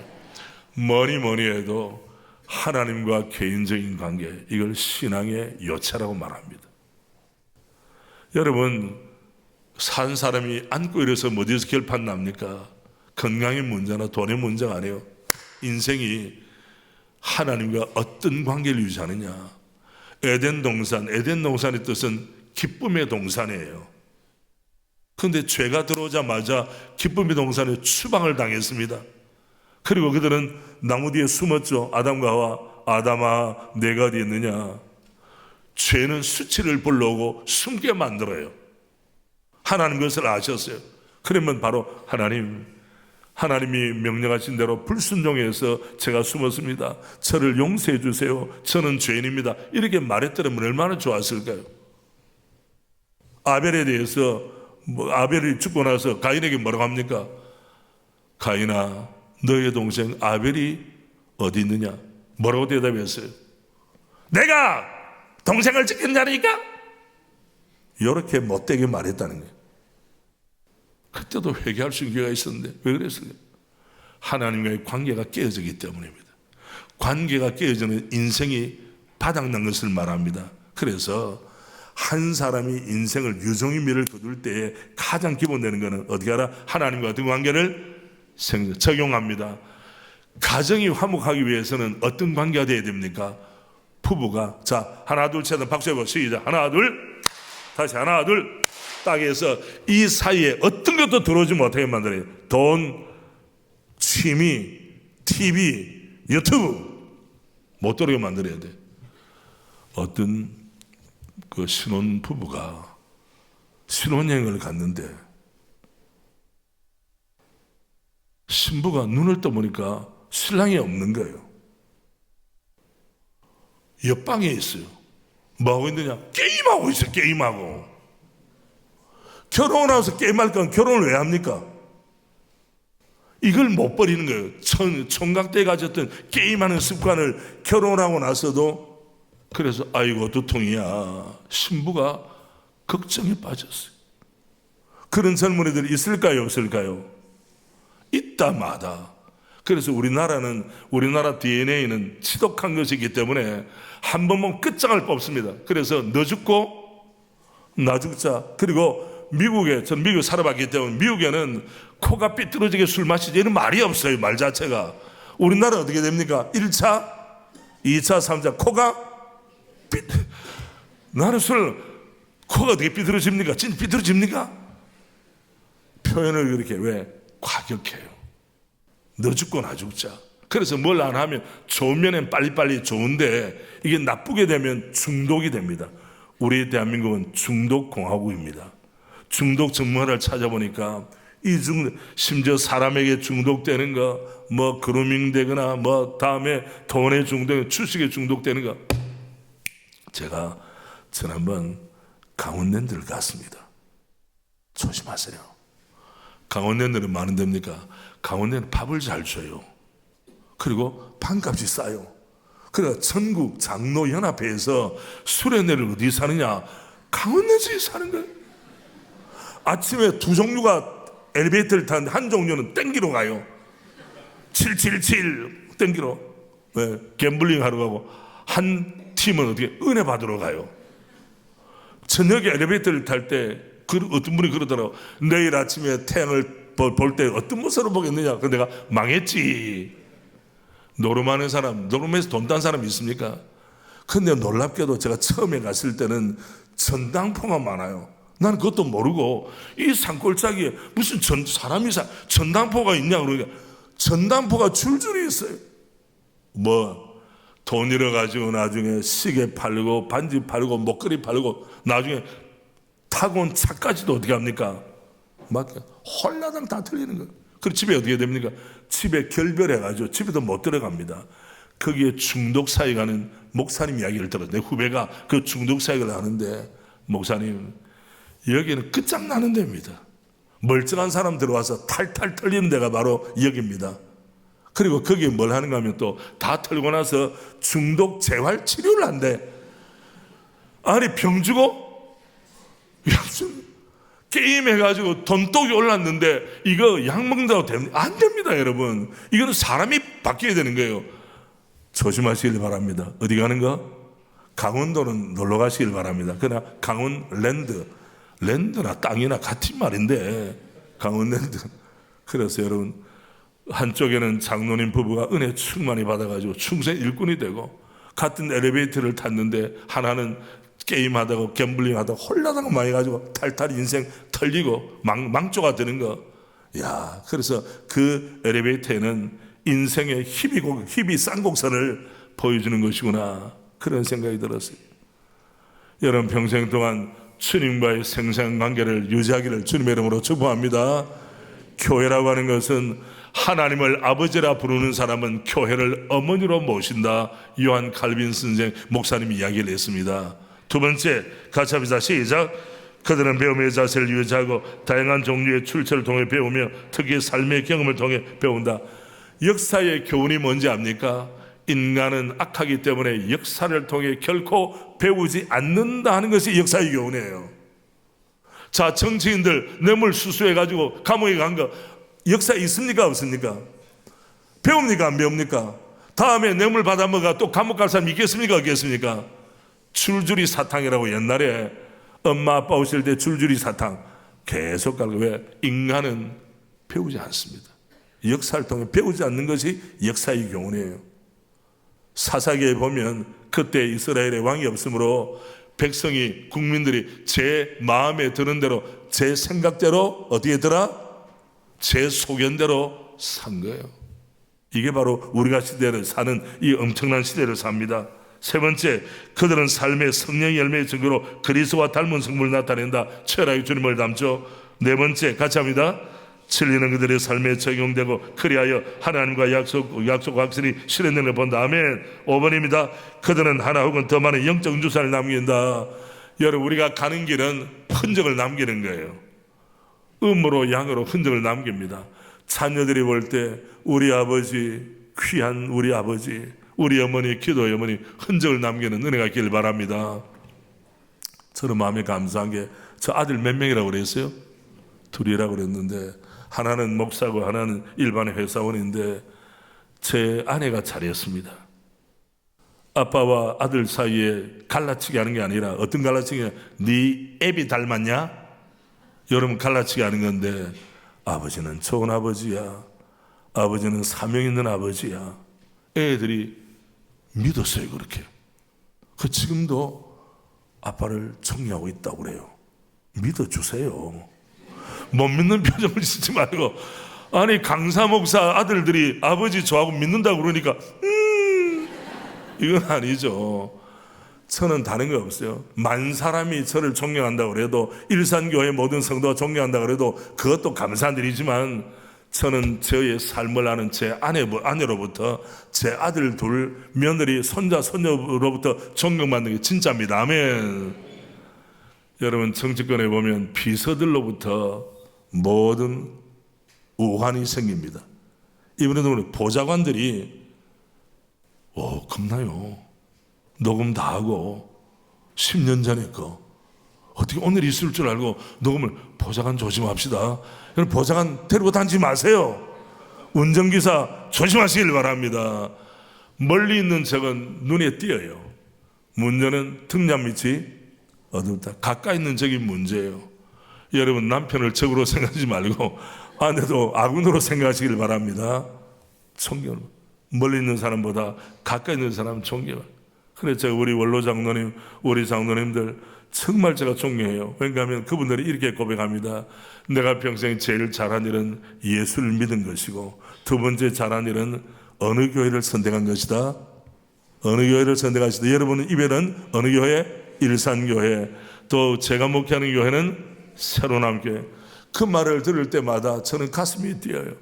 뭐니 해도 하나님과 개인적인 관계, 이걸 신앙의 요체라고 말합니다. 여러분, 산 사람이 앉고 일어서 어디서 결판 납니까? 건강의 문제나 돈의 문제가 아니에요. 인생이 하나님과 어떤 관계를 유지하느냐. 에덴 동산의 뜻은 기쁨의 동산이에요. 그런데 죄가 들어오자마자 기쁨의 동산에 추방을 당했습니다. 그리고 그들은 나무 뒤에 숨었죠. 아담과 하와, 아담아 내가 어디 있느냐. 죄는 수치를 불러오고 숨게 만들어요. 하나님 그것을 아셨어요. 그러면 바로 하나님이 명령하신 대로 불순종해서 제가 숨었습니다. 저를 용서해 주세요. 저는 죄인입니다. 이렇게 말했더라면 얼마나 좋았을까요? 아벨에 대해서 아벨이 죽고 나서 가인에게 뭐라고 합니까? 가인아, 너의 동생 아벨이 어디 있느냐? 뭐라고 대답했어요? 내가 동생을 지킨 자니까? 이렇게 못되게 말했다는 거예요. 그때도 회개할 수 있는 기회가 있었는데 왜 그랬을까요? 하나님과의 관계가 깨어지기 때문입니다. 관계가 깨어지는 인생이 바닥난 것을 말합니다. 그래서 한 사람이 인생을 유종의 미를 거둘 때에 가장 기본되는 것은 어떻게 알아? 하나님과 어떤 관계를 적용합니다. 가정이 화목하기 위해서는 어떤 관계가 되어야 됩니까? 부부가, 자, 하나 둘 셋 박수 해보 시작. 하나 둘, 다시 하나 둘 딱 해서 이 사이에 어떤 것도 들어오지 못하게 만들어요. 돈, 취미, TV, 유튜브 못 들어오게 만들어야 돼. 어떤 그 신혼 부부가 신혼여행을 갔는데 신부가 눈을 떠보니까 신랑이 없는 거예요. 옆방에 있어요. 뭐하고 있느냐? 게임하고 있어요. 게임하고. 결혼하고서 게임할 건 결혼을 왜 합니까? 이걸 못 버리는 거예요. 총각 때 가졌던 게임하는 습관을 결혼하고 나서도. 그래서 아이고 두통이야. 신부가 걱정에 빠졌어요. 그런 젊은이들이 있을까요? 없을까요? 있다 마다. 그래서 우리나라 DNA는 지독한 것이기 때문에 한 번만 끝장을 뽑습니다. 그래서 너 죽고 나 죽자. 그리고 전 미국에 살아봤기 때문에 미국에는 코가 삐뚤어지게 술 마시지 이런 말이 없어요. 말 자체가. 우리나라 어떻게 됩니까? 1차, 2차, 3차 코가 나는 코가 어떻게 삐뚤어집니까? 진짜 삐뚤어집니까? 표현을 그렇게 왜? 과격해요. 너 죽고 나 죽자. 그래서 뭘 안 하면 좋은 면엔 빨리빨리 좋은데 이게 나쁘게 되면 중독이 됩니다. 우리 대한민국은 중독공화국입니다. 중독 전문가를 찾아보니까 심지어 사람에게 중독되는 거, 그루밍 되거나 다음에 돈에 중독, 주식에 중독되는 거. 제가 지난번 강원랜드를 갔습니다. 조심하세요. 강원랜드는 많은 데입니까? 강원랜드는 밥을 잘 줘요. 그리고 판값이 싸요. 그래서 전국 장로연합회에서 수련회를 어디 사느냐? 강원랜드에 사는 거예요. 아침에 두 종류가 엘리베이터를 타는데 한 종류는 땡기러 가요. 777 땡기러. 네, 갬블링 하러 가고 한 팀은 어떻게 은혜 받으러 가요. 저녁에 엘리베이터를 탈 때 어떤 분이 그러더라고. 내일 아침에 태양을 볼 때 어떤 모습으로 보겠느냐. 그래서 내가 망했지. 노름하는 사람, 노름에서 돈 딴 사람이 있습니까? 근데 놀랍게도 제가 처음에 갔을 때는 전당포가 많아요. 나는 그것도 모르고 이 산골짜기에 무슨 사람이 전당포가 있냐 그러니까 전당포가 줄줄이 있어요. 뭐 돈 잃어가지고 나중에 시계 팔고 반지 팔고 목걸이 팔고 나중에 타고 온 차까지도 어떻게 합니까? 막 홀라당 다 틀리는 거예요. 그리고 집에 어떻게 됩니까? 집에 결별해가지고 집에도 못 들어갑니다. 거기에 중독 사역하는 목사님 이야기를 들었어요. 내 후배가 그 중독 사역을 하는데 목사님 여기는 끝장나는 데입니다. 멀쩡한 사람 들어와서 탈탈 털리는 데가 바로 여기입니다. 그리고 거기에 뭘 하는가 하면 또 다 털고 나서 중독 재활 치료를 한대. 아니 병 주고 게임해가지고 돈독이 올랐는데 이거 약 먹는다고 안 됩니다 여러분. 이거는 사람이 바뀌어야 되는 거예요. 조심하시길 바랍니다. 어디 가는 거? 강원도는 놀러 가시길 바랍니다. 그러나 랜드나 땅이나 같은 말인데 강원랜드. 그래서 여러분 한쪽에는 장로님 부부가 은혜 충만히 받아가지고 충성 일꾼이 되고 같은 엘리베이터를 탔는데 하나는 게임하다가 갬블링하다가 홀라당 많이 가지고 탈탈 인생 털리고 망조가 되는 거. 야, 그래서 그 엘리베이터에는 인생의 희비 쌍곡선을 보여주는 것이구나 그런 생각이 들었어요. 여러분 평생 동안 주님과의 생생한 관계를 유지하기를 주님의 이름으로 축복합니다. 교회라고 하는 것은 하나님을 아버지라 부르는 사람은 교회를 어머니로 모신다. 요한 칼빈 선생 목사님이 이야기를 했습니다. 두 번째, 같이 합시다. 시작. 그들은 배움의 자세를 유지하고 다양한 종류의 출처를 통해 배우며 특히 삶의 경험을 통해 배운다. 역사의 교훈이 뭔지 압니까? 인간은 악하기 때문에 역사를 통해 결코 배우지 않는다 하는 것이 역사의 교훈이에요. 자, 정치인들 뇌물 수수해가지고 감옥에 간 거 역사에 있습니까 없습니까? 배웁니까 안 배웁니까? 다음에 뇌물 받아먹어 또 감옥 갈 사람 있겠습니까 없겠습니까? 줄줄이 사탕이라고 옛날에 엄마 아빠 오실 때 줄줄이 사탕 계속 갈고. 왜? 인간은 배우지 않습니다. 역사를 통해 배우지 않는 것이 역사의 교훈이에요. 사사기에 보면 그때 이스라엘의 왕이 없으므로 백성이 국민들이 제 마음에 드는 대로 제 생각대로 어디에 들어? 제 소견대로 산 거예요. 이게 바로 우리가 시대를 사는 이 엄청난 시대를 삽니다. 세 번째, 그들은 삶의 성령의 열매의 증거로 그리스도와 닮은 성품을 나타낸다. 최락의 주님을 닮죠. 네 번째, 같이 합니다. 진리는 그들의 삶에 적용되고 그리하여 하나님과 약속 확실히 실현되는 걸 본다. 아멘. 5번입니다. 그들은 하나 혹은 더 많은 영적 유산을 남긴다. 여러분 우리가 가는 길은 흔적을 남기는 거예요. 음으로 양으로 흔적을 남깁니다. 자녀들이 볼 때 우리 아버지, 귀한 우리 아버지, 우리 어머니, 기도의 어머니 흔적을 남기는 은혜가 있기를 바랍니다. 저는 마음에 감사한 게 저 아들 몇 명이라고 그랬어요? 둘이라고 그랬는데 하나는 목사고 하나는 일반 회사원인데 제 아내가 잘했습니다. 아빠와 아들 사이에 갈라치기 하는 게 아니라 어떤 갈라치기냐? 네 애비 닮았냐? 여러분 갈라치기 하는 건데 아버지는 좋은 아버지야. 아버지는 사명 있는 아버지야. 애들이 믿었어요 그렇게. 그 지금도 아빠를 존경하고 있다고 그래요. 믿어주세요. 못 믿는 표정을 짓지 말고. 아니 강사 목사 아들들이 아버지 저하고 믿는다고 그러니까 이건 아니죠. 저는 다른 거 없어요. 만 사람이 저를 존경한다고 그래도 일산교회 모든 성도가 존경한다고 그래도 그것도 감사한 일이지만 저는 저의 삶을 아는 제 아내로부터 제 아들 둘 며느리 손자 손녀로부터 존경받는 게 진짜입니다. 아멘. 여러분 정치권에 보면 비서들로부터 모든 우환이 생깁니다. 이번에도 보좌관들이 겁나요. 녹음 다 하고 10년 전에 거 어떻게 오늘 있을 줄 알고 녹음을. 보좌관 조심합시다. 여러분 보좌관 데리고 다니지 마세요. 운전기사 조심하시길 바랍니다. 멀리 있는 적은 눈에 띄어요. 문제는 등잔 밑이 어둡다. 가까이 있는 적이 문제예요. 여러분, 남편을 적으로 생각하지 말고 아내도 아군으로 생각하시길 바랍니다. 존경. 멀리 있는 사람보다 가까이 있는 사람 존경. 그래서 제가 우리 원로 장로님, 우리 장로님들 정말 제가 존경해요. 왜냐하면 그분들이 이렇게 고백합니다. 내가 평생 제일 잘한 일은 예수를 믿은 것이고, 두 번째 잘한 일은 어느 교회를 선택한 것이다. 어느 교회를 선택하시다. 여러분은 입에는 어느 교회? 일산교회. 또 제가 목회하는 교회는 새로남교회. 그 말을 들을 때마다 저는 가슴이 뛰어요.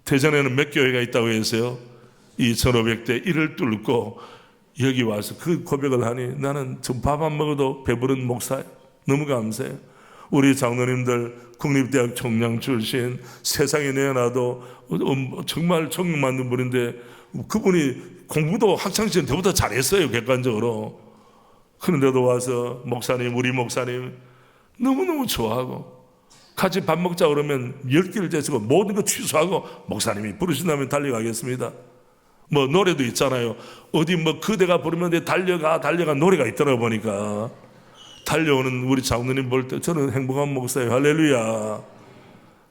대전에는 몇 교회가 있다고 해서요, 2500대 1을 뚫고 여기 와서 그 고백을 하니 나는 좀 밥 안 먹어도 배부른 목사예요. 너무 감사해요. 우리 장로님들 국립대학 총장 출신, 세상에 내어놔도 정말 존경받는 분인데 그분이 공부도 학창시절 때부터 잘했어요, 객관적으로. 그런데도 와서 목사님, 우리 목사님 너무너무 좋아하고 같이 밥 먹자 그러면 10끼를 제치고 모든 거 취소하고 목사님이 부르신다면 달려가겠습니다. 뭐 노래도 있잖아요. 어디 뭐 그대가 부르면 달려가 노래가 있더라고. 보니까 달려오는 우리 장로님 볼 때 저는 행복한 목사예요. 할렐루야.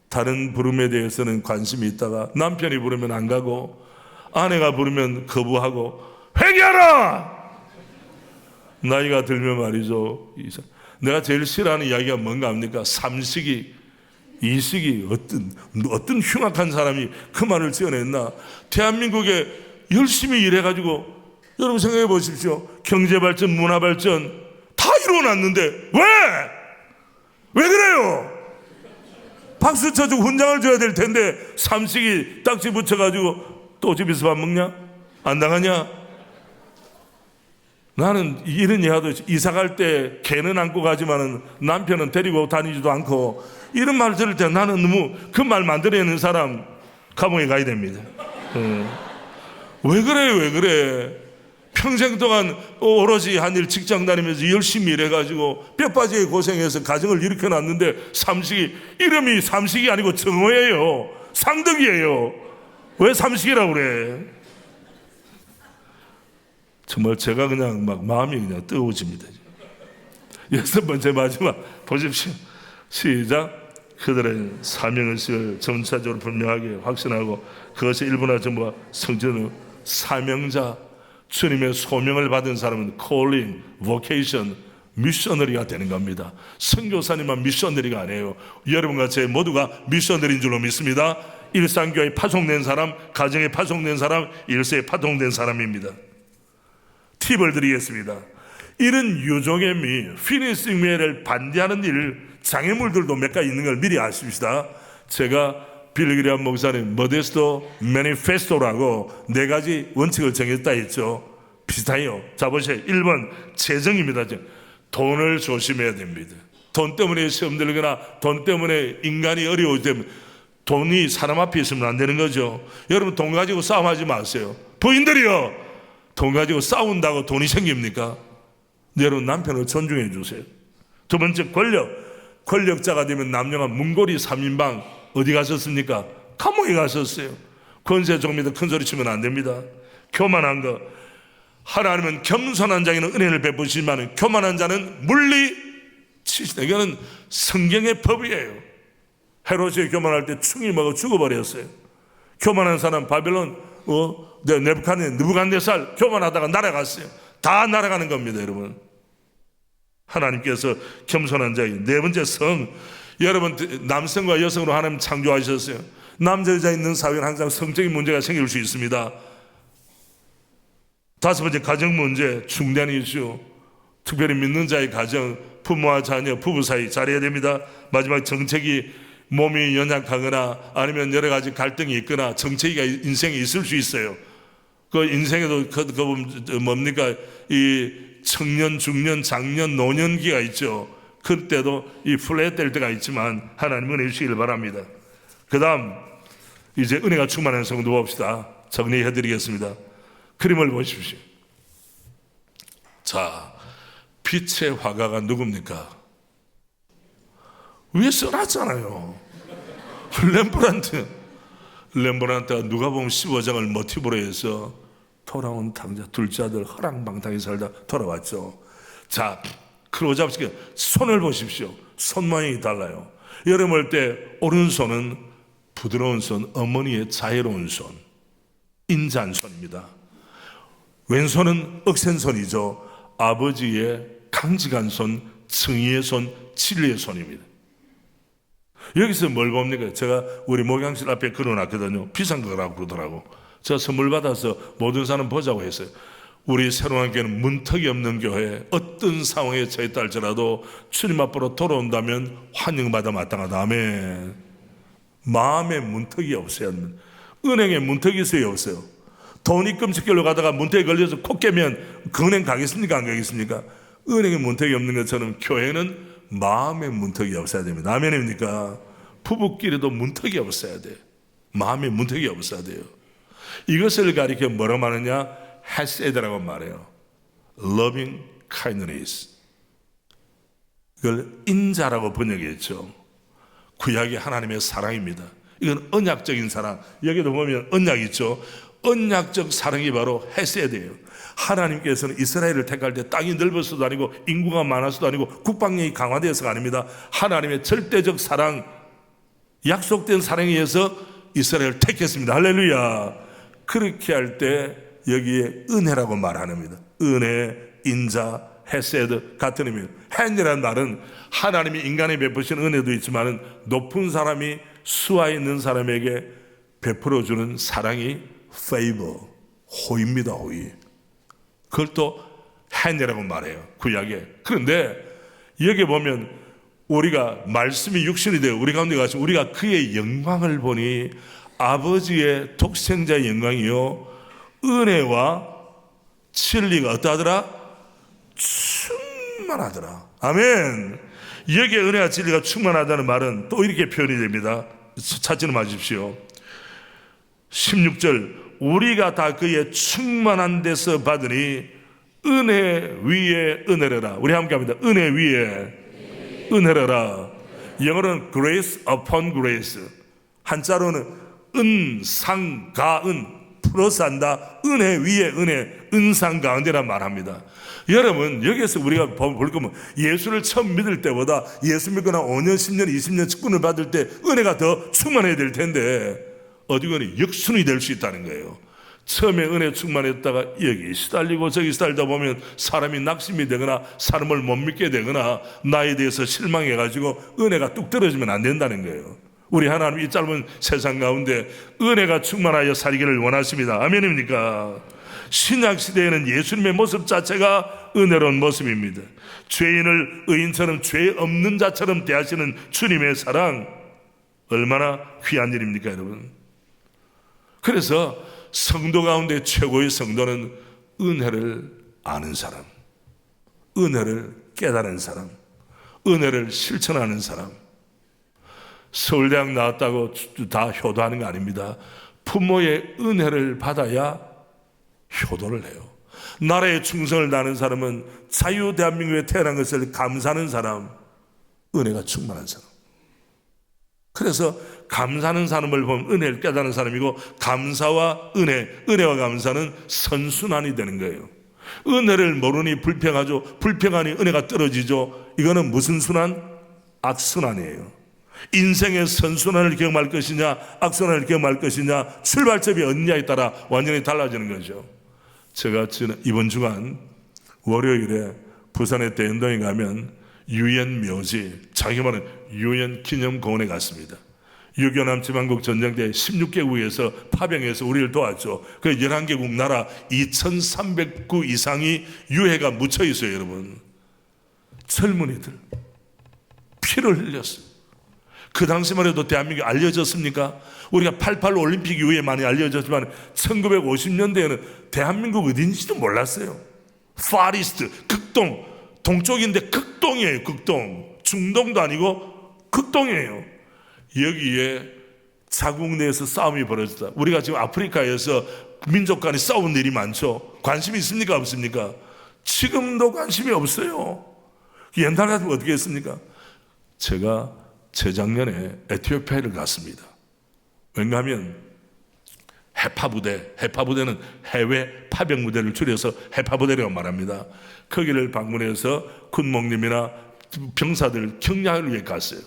다른 부름에 대해서는 관심이 있다가 남편이 부르면 안 가고 아내가 부르면 거부하고 회개하라! 나이가 들면 말이죠, 내가 제일 싫어하는 이야기가 뭔가 합니까? 삼식이, 이식이 어떤 흉악한 사람이 그 말을 지어냈나. 대한민국에 열심히 일해가지고 여러분 생각해 보십시오. 경제발전, 문화발전 다 이루어놨는데 왜 그래요? 박수 쳐주고 훈장을 줘야 될 텐데 삼식이 딱지 붙여가지고 또 집에서 밥 먹냐? 안 당하냐? 나는 이런 예화도 이사 갈 때 개는 안고 가지만은 남편은 데리고 다니지도 않고 이런 말 들을 때 나는 너무 그 말 만들어내는 사람 감옥에 가야 됩니다. 왜 그래? 평생 동안 오로지 한 일 직장 다니면서 열심히 일해가지고 뼈 빠지게 고생해서 가정을 일으켜놨는데 삼식이, 이름이 삼식이 아니고 정호예요. 상덕이에요. 왜 삼식이라고 그래? 정말 제가 그냥 막 마음이 그냥 뜨거워집니다. 6번째 마지막 보십시오. 시작. 그들의 사명의식을 점차적으로 분명하게 확신하고 그것이 일부나 전부가 성전의 사명자, 주님의 소명을 받은 사람은 calling, vocation, 미셔너리가 되는 겁니다. 선교사님만 미셔너리가 아니에요. 여러분과 제 모두가 미셔너리인 줄로 믿습니다. 일산교회에 파송된 사람, 가정에 파송된 사람, 일세에 파송된 사람입니다. 팁을 드리겠습니다. 이런 유종의 미, 피니싱 웨이를 반대하는 일, 장애물들도 몇 가지 있는 걸 미리 아십시다. 제가 빌리그리안 목사님 모데스토 매니페스토라고 4가지 원칙을 정했다 했죠. 비슷해요. 자 보세요. 1번 재정입니다. 돈을 조심해야 됩니다. 돈 때문에 시험 들거나 돈 때문에 인간이 어려울 때 돈이 사람 앞에 있으면 안 되는 거죠. 여러분 돈 가지고 싸움하지 마세요. 부인들이요, 돈 가지고 싸운다고 돈이 생깁니까? 여러분 남편을 존중해 주세요. 두 번째 권력자가 되면 남녀가 문고리 3인방 어디 가셨습니까? 감옥에 가셨어요. 권세 종미도 큰 소리 치면 안 됩니다. 교만한 거, 하나님은 겸손한 자에게는 은혜를 베푸시지만 교만한 자는 물리치시다. 이거는 성경의 법이에요. 헤롯이 교만할 때 충이 먹어 죽어버렸어요. 교만한 사람 바벨론 느부갓네살 교만하다가 날아갔어요. 다 날아가는 겁니다. 여러분, 하나님께서 겸손한 자에게. 4번째 성. 여러분 남성과 여성으로 하나님 창조하셨어요. 남자 여자 있는 사회는 항상 성적인 문제가 생길 수 있습니다. 5번째 가정 문제, 중대한 이슈. 특별히 믿는 자의 가정, 부모와 자녀, 부부 사이 잘해야 됩니다. 마지막 정책이 몸이 연약하거나 아니면 여러 가지 갈등이 있거나 정체기가 인생에 있을 수 있어요. 그 인생에도 뭡니까? 이 청년, 중년, 장년, 노년기가 있죠. 그때도 이 플랫 될 때가 있지만 하나님 은혜 주시길 바랍니다. 그 다음 이제 은혜가 충만한 성도 봅시다. 정리해 드리겠습니다. 그림을 보십시오. 자, 빛의 화가가 누굽니까? 위에 써놨잖아요. 렘브란트가 누가 보면 15장을 모티브로 해서 돌아온 탕자 둘째 아들 허랑방탕히 살다 돌아왔죠. 자, 크로잡스키 손을 보십시오. 손 모양이 달라요. 여름 올 때 오른손은 부드러운 손, 어머니의 자애로운 손, 인자한 손입니다. 왼손은 억센손이죠. 아버지의 강직한 손, 정의의 손, 진리의 손입니다. 여기서 뭘 봅니까? 제가 우리 목양실 앞에 걸어놨거든요. 비싼 거라고 그러더라고. 제가 선물 받아서 모든 사람 보자고 했어요. 우리 새로운 교회는 문턱이 없는 교회, 어떤 상황에 처했다 할지라도 주님 앞으로 돌아온다면 환영받아 마땅하다. 아멘. 마음에 문턱이 없어야 합니다. 은행에 문턱이 있어요, 없어요? 돈 입금시키려고 가다가 문턱에 걸려서 코 깨면 그 은행 가겠습니까, 안 가겠습니까? 은행에 문턱이 없는 것처럼 교회는 마음에 문턱이 없어야 됩니다. 아멘입니까? 부부끼리도 문턱이 없어야 돼. 마음에 문턱이 없어야 돼요. 이것을 가리켜 뭐라고 말하냐? 헤세드라고 말해요. Loving kindness. 이걸 인자라고 번역했죠. 구약이 하나님의 사랑입니다. 이건 언약적인 사랑. 여기도 보면 언약 있죠. 언약적 사랑이 바로 헤세드예요. 하나님께서는 이스라엘을 택할 때 땅이 넓어서도 아니고 인구가 많아서도 아니고 국방력이 강화되어서가 아닙니다. 하나님의 절대적 사랑, 약속된 사랑에 의해서 이스라엘을 택했습니다. 할렐루야. 그렇게 할 때 여기에 은혜라고 말합니다. 은혜, 인자, 헤세드 같은 의미입니다. 핸이라는 말은 하나님이 인간에 베푸신 은혜도 있지만 높은 사람이 수하 있는 사람에게 베풀어주는 사랑이 favor, 호의입니다. 호의. 그걸 또 핸이라고 말해요. 구약에. 그런데 여기 보면 우리가 말씀이 육신이 되어 우리 가운데 가서 우리가 그의 영광을 보니 아버지의 독생자의 영광이요 은혜와 진리가 어떠하더라? 충만하더라. 아멘. 여기에 은혜와 진리가 충만하다는 말은 또 이렇게 표현이 됩니다. 찾지는 마십시오. 16절 우리가 다 그의 충만한 데서 받으니 은혜 위에 은혜래라. 우리 함께 합니다. 은혜 위에 은혜래라. 영어로는 grace upon grace, 한자로는 은상가은 플러스한다. 은혜 위에 은혜, 은상가은이란 말합니다. 여러분 여기에서 우리가 볼 거면 예수를 처음 믿을 때보다 예수 믿거나 5년, 10년, 20년 직분을 받을 때 은혜가 더 충만해야 될 텐데 어디거니 역순이 될 수 있다는 거예요. 처음에 은혜 충만했다가 여기 시달리고 저기 시달리다 보면 사람이 낙심이 되거나 사람을 못 믿게 되거나 나에 대해서 실망해가지고 은혜가 뚝 떨어지면 안 된다는 거예요. 우리 하나님 이 짧은 세상 가운데 은혜가 충만하여 살기를 원하십니다. 아멘입니까? 신약시대에는 예수님의 모습 자체가 은혜로운 모습입니다. 죄인을 의인처럼 죄 없는 자처럼 대하시는 주님의 사랑, 얼마나 귀한 일입니까 여러분? 그래서 성도 가운데 최고의 성도는 은혜를 아는 사람, 은혜를 깨달은 사람, 은혜를 실천하는 사람. 서울대학 나왔다고 다 효도하는 거 아닙니다. 부모의 은혜를 받아야 효도를 해요. 나라에 충성을 다하는 사람은 자유 대한민국에 태어난 것을 감사하는 사람, 은혜가 충만한 사람. 그래서 감사하는 사람을 보면 은혜를 깨닫는 사람이고 감사와 은혜, 은혜와 감사는 선순환이 되는 거예요. 은혜를 모르니 불평하죠. 불평하니 은혜가 떨어지죠. 이거는 무슨 순환? 악순환이에요. 인생의 선순환을 경험할 것이냐 악순환을 경험할 것이냐 출발점이 어디냐에 따라 완전히 달라지는 거죠. 제가 이번 주간 월요일에 부산의 대연동에 가면 유엔 묘지, 자기 말은 유엔 기념공원에 갔습니다. 6.25 남지만국 전쟁 때 16개국에서 파병해서 우리를 도왔죠. 그 11개국 나라 2300구 이상이 유해가 묻혀 있어요. 여러분 젊은이들 피를 흘렸어요. 그 당시만 해도 대한민국이 알려졌습니까? 우리가 88 올림픽 이후에 많이 알려졌지만 1950년대에는 대한민국 어딘지도 몰랐어요. 파리스트, 극동, 동쪽인데 극동이에요. 극동, 중동도 아니고 극동이에요. 여기에 자국 내에서 싸움이 벌어졌다. 우리가 지금 아프리카에서 민족 간에 싸우는 일이 많죠. 관심이 있습니까 없습니까? 지금도 관심이 없어요. 옛날 같으면 어떻게 했습니까? 제가 재작년에 에티오피아를 갔습니다. 왜냐하면 해파부대, 해파부대는 해외 파병부대를 줄여서 해파부대라고 말합니다. 거기를 방문해서 군목님이나 병사들 격려를 위해 갔어요.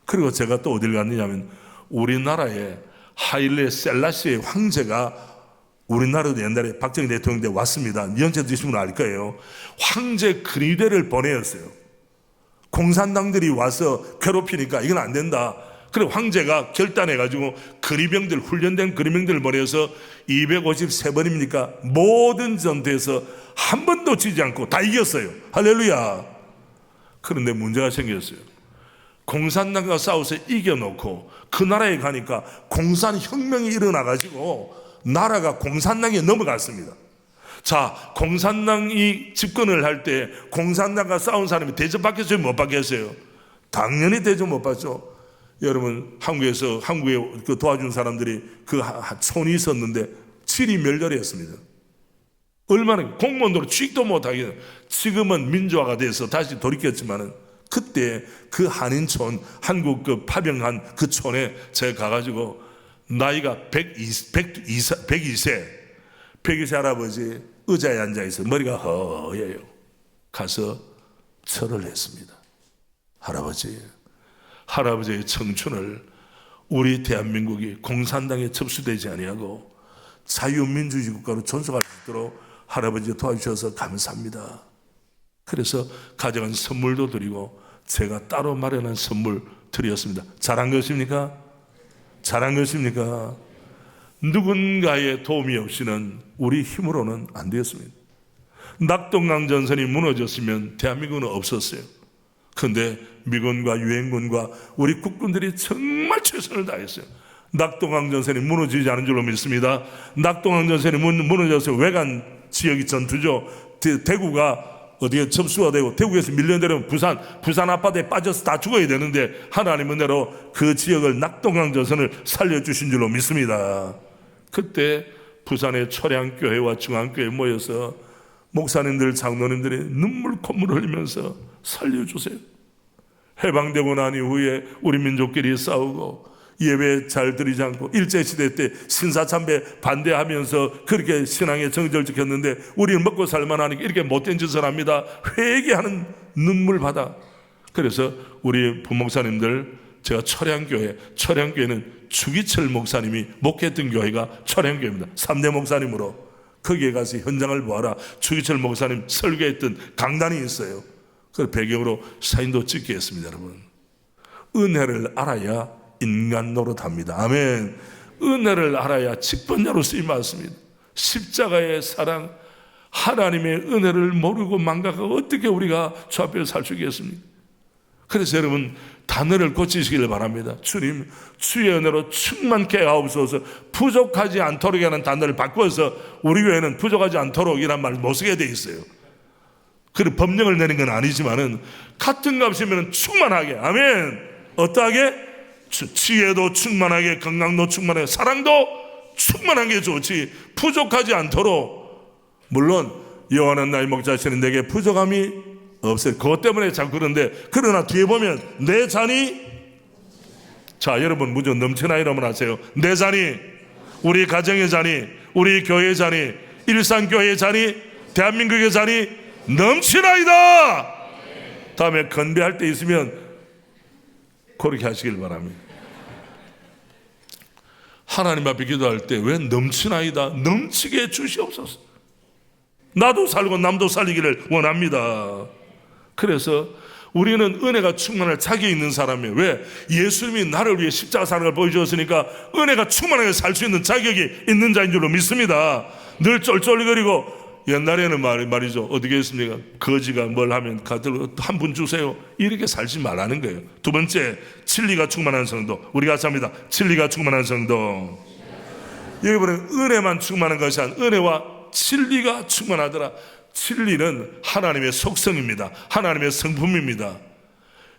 그리고 제가 또 어딜 갔느냐면 우리나라에 하일레 셀라시의 황제가 우리나라도 옛날에 박정희 대통령 때 왔습니다. 연세 드신 분은 알 거예요. 황제 근위대를 보내었어요. 공산당들이 와서 괴롭히니까 이건 안 된다. 그래 황제가 결단해가지고 근위병들, 훈련된 근위병들을 보내서 253번입니까? 모든 전투에서 한 번도 지지 않고 다 이겼어요. 할렐루야. 그런데 문제가 생겼어요. 공산당과 싸워서 이겨놓고 그 나라에 가니까 공산혁명이 일어나가지고 나라가 공산당에 넘어갔습니다. 자, 공산당이 집권을 할 때 공산당과 싸운 사람이 대접받겠어요? 못 받겠어요? 당연히 대접 못 받죠. 여러분, 한국에 그 도와준 사람들이 그 촌이 있었는데 질이 멸렬했습니다. 얼마나 공무원으로 취직도 못하게. 지금은 민주화가 돼서 다시 돌이켰지만은 그때 그 한인촌, 한국 그 파병한 그 촌에 제가 가가지고 나이가 102세 할아버지 의자에 앉아있어. 머리가 허예요. 가서 절을 했습니다. 할아버지의 청춘을 우리 대한민국이 공산당에 접수되지 아니하고 자유민주주의 국가로 존속할 수 있도록 할아버지가 도와주셔서 감사합니다. 그래서 가져간 선물도 드리고 제가 따로 마련한 선물 드렸습니다. 잘한 것입니까? 잘한 것입니까? 누군가의 도움이 없이는 우리 힘으로는 안 되었습니다. 낙동강 전선이 무너졌으면 대한민국은 없었어요. 그런데 미군과 유엔군과 우리 국군들이 정말 최선을 다했어요. 낙동강 전선이 무너지지 않은 줄로 믿습니다. 낙동강 전선이 무너져서 외관 지역이 전투죠. 대구가 어디에 접수가 되고 대구에서 밀려내려면 부산 앞바다에 빠져서 다 죽어야 되는데 하나님 은혜로 그 지역을 낙동강 전선을 살려주신 줄로 믿습니다. 그때 부산의 초량교회와 중앙교회에 모여서 목사님들, 장로님들이 눈물 콧물 흘리면서 살려주세요. 해방되고 난 이후에 우리 민족끼리 싸우고 예배 잘 드리지 않고 일제시대 때 신사참배 반대하면서 그렇게 신앙의 정절 지켰는데 우리는 먹고 살만하니까 이렇게 못된 짓을 합니다. 회개하는 눈물바다. 그래서 우리 부목사님들, 제가 초량교회는 주기철 목사님이 목회했던 교회가 초량교회입니다. 3대 목사님으로 거기에 가서 현장을 보아라. 주기철 목사님 설교했던 강단이 있어요. 그 배경으로 사진도 찍게 했습니다. 여러분, 은혜를 알아야 인간 노릇합니다. 아멘. 은혜를 알아야 직분자로 쓰임받습니다. 십자가의 사랑, 하나님의 은혜를 모르고 망각하고 어떻게 우리가 주 앞에 살 수 있겠습니까? 그래서 여러분, 단어를 고치시길 바랍니다. 주님, 주의 은혜로 충만케 하옵소서. 부족하지 않도록 하는 단어를 바꿔서 우리 교회는 부족하지 않도록 이란 말을 못 쓰게 돼 있어요. 그리고 법령을 내는 건 아니지만은 같은 값이면 충만하게, 아멘. 어떠하게? 지혜도 충만하게, 건강도 충만하게, 사랑도 충만하게 좋지. 부족하지 않도록. 물론 여호와는 나의 목자시는 내게 부족함이 없어요. 그것 때문에 자꾸 그런데, 그러나 뒤에 보면 내 잔이, 자 여러분 무조건 넘치나 이러면 하세요. 내 잔이, 우리 가정의 잔이, 우리 교회의 잔이, 일산교회의 잔이, 대한민국의 잔이 넘치나이다. 다음에 건배할 때 있으면 그렇게 하시길 바랍니다. 하나님 앞에 기도할 때 왜 넘치나이다, 넘치게 주시옵소서. 나도 살고 남도 살리기를 원합니다. 그래서 우리는 은혜가 충만할 자격이 있는 사람이에요. 왜? 예수님이 나를 위해 십자가 사는 걸 보여주었으니까 은혜가 충만하게 살 수 있는 자격이 있는 자인 줄로 믿습니다. 늘 쫄쫄거리고, 옛날에는 말이죠, 어떻게 했습니까? 거지가 뭘 하면 가들고 한 분 주세요, 이렇게 살지 말라는 거예요. 두 번째, 진리가 충만한 성도. 우리가 합니다. 진리가 충만한 성도. 여러분은 은혜만 충만한 것이 아니라 은혜와 진리가 충만하더라. 진리는 하나님의 속성입니다. 하나님의 성품입니다.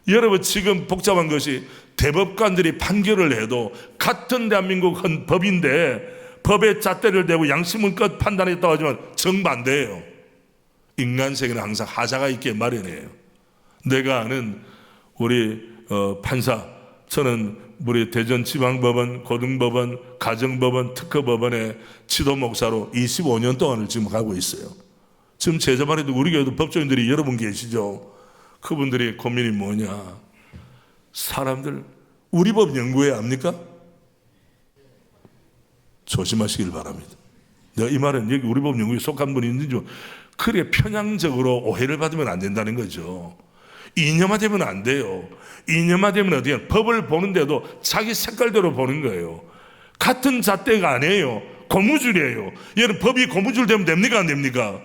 여러분, 지금 복잡한 것이 대법관들이 판결을 해도 같은 대한민국 법인데 법에 잣대를 대고 양심은 끝 판단했다고 하지만 정반대예요. 인간 세계는 항상 하자가 있게 마련해요. 내가 아는 우리 판사, 저는 우리 대전지방법원, 고등법원, 가정법원, 특허법원의 지도목사로 25년 동안을 지금 가고 있어요. 지금 제자만 해도 우리 교회도 법조인들이 여러분 계시죠. 그분들이 고민이 뭐냐, 사람들 우리 법 연구회 압니까? 조심하시길 바랍니다. 내가 이 말은 여기 우리 법 연구에 속한 분이 있는지 그래 편향적으로 오해를 받으면 안 된다는 거죠. 이념화되면 안 돼요. 이념화되면 어디야? 법을 보는데도 자기 색깔대로 보는 거예요. 같은 잣대가 아니에요. 고무줄이에요. 얘는 법이 고무줄 되면 됩니까? 안 됩니까?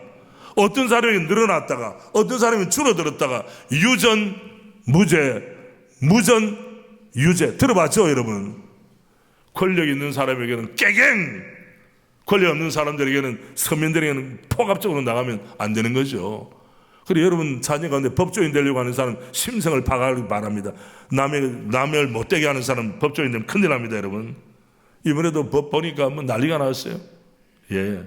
어떤 사람이 늘어났다가 어떤 사람이 줄어들었다가 유전, 무죄, 무전, 유죄 들어봤죠 여러분? 권력 있는 사람에게는 깨갱, 권력 없는 사람들에게는 서민들에게는 폭압적으로 나가면 안 되는 거죠. 그리고 여러분 자녀 가운데 법조인 되려고 하는 사람 심성을 파악하기 바랍니다. 남을 못되게 하는 사람 법조인 되면 큰일 납니다 여러분. 이번에도 법 보니까 뭐 난리가 났어요. 예.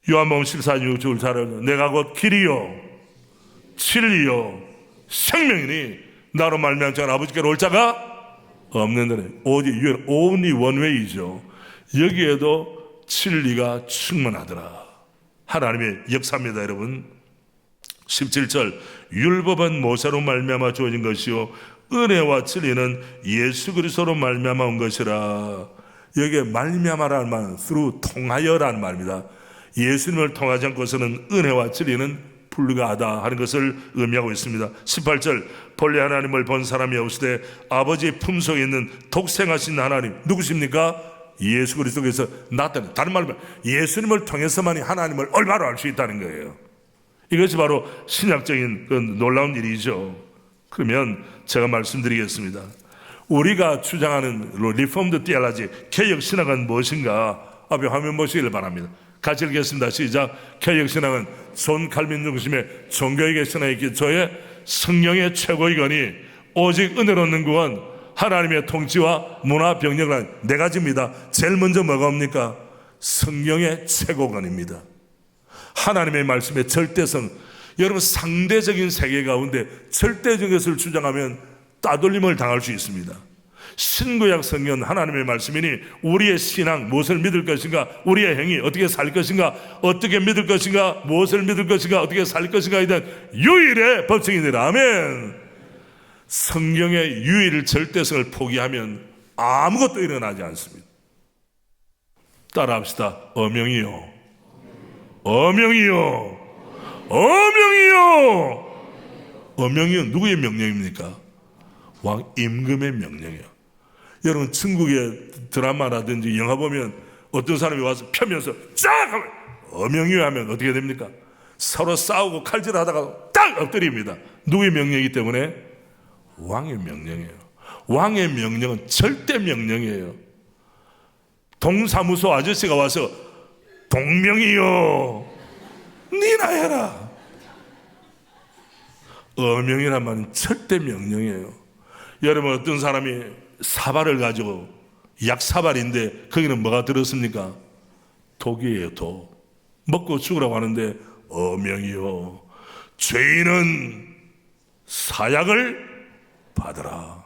요한복음 14장 6절 잘 알죠. 내가 곧 길이요 진리요 생명이니 나로 말미암지 않은 아버지께로 올 자가 없는 데는 오직 only one way이죠. 여기에도 진리가 충만하더라. 하나님의 역사입니다 여러분. 17절 율법은 모세로 말미암아 주어진 것이요 은혜와 진리는 예수 그리스도로 말미암아 온 것이라. 여기에 말미암아라는 말은 through 통하여라는 말입니다. 예수님을 통하지 않고서는 은혜와 진리는 불가하다 하는 것을 의미하고 있습니다. 18절 본래 하나님을 본 사람이 없으되 아버지의 품속에 있는 독생하신 하나님 누구십니까? 예수 그리스도께서 나타내. 다른 말로 예수님을 통해서만이 하나님을 올바로 알 수 있다는 거예요. 이것이 바로 신약적인 그 놀라운 일이죠. 그러면 제가 말씀드리겠습니다. 우리가 주장하는 리폼드 티올로지 개혁신학은 무엇인가? 앞에 화면 보시기를 바랍니다. 같이 읽겠습니다. 시작. 개혁신학은 존 칼빈 중심의 종교의 신학의 기초에 성령의 최고의 권위 오직 은혜로 얻는 구원 하나님의 통치와 문화 병력은 네 가지입니다. 제일 먼저 뭐가 옵니까? 성령의 최고권입니다. 하나님의 말씀의 절대성. 여러분 상대적인 세계 가운데 절대적인 것을 주장하면 따돌림을 당할 수 있습니다. 신구약 성경 하나님의 말씀이니 우리의 신앙 무엇을 믿을 것인가, 우리의 행위 어떻게 살 것인가, 어떻게 믿을 것인가, 무엇을 믿을 것인가, 어떻게 살 것인가에 대한 유일의 법칙이니라. 아멘. 성경의 유일 절대성을 포기하면 아무것도 일어나지 않습니다. 따라합시다. 어명이요 어명이요 어명이요. 어명이요 누구의 명령입니까? 왕 임금의 명령이요. 여러분 중국의 드라마라든지 영화 보면 어떤 사람이 와서 펴면서 쫙 하면 어명이요 하면 어떻게 됩니까? 서로 싸우고 칼질하다가 딱 엎드립니다. 누구의 명령이기 때문에? 왕의 명령이에요. 왕의 명령은 절대 명령이에요. 동사무소 아저씨가 와서 동명이요 니나 해라. 어명이란 말은 절대 명령이에요. 여러분 어떤 사람이 사발을 가지고 약사발인데 거기는 뭐가 들었습니까? 독이에요. 독. 먹고 죽으라고 하는데 어명이요 죄인은 사약을 받으라.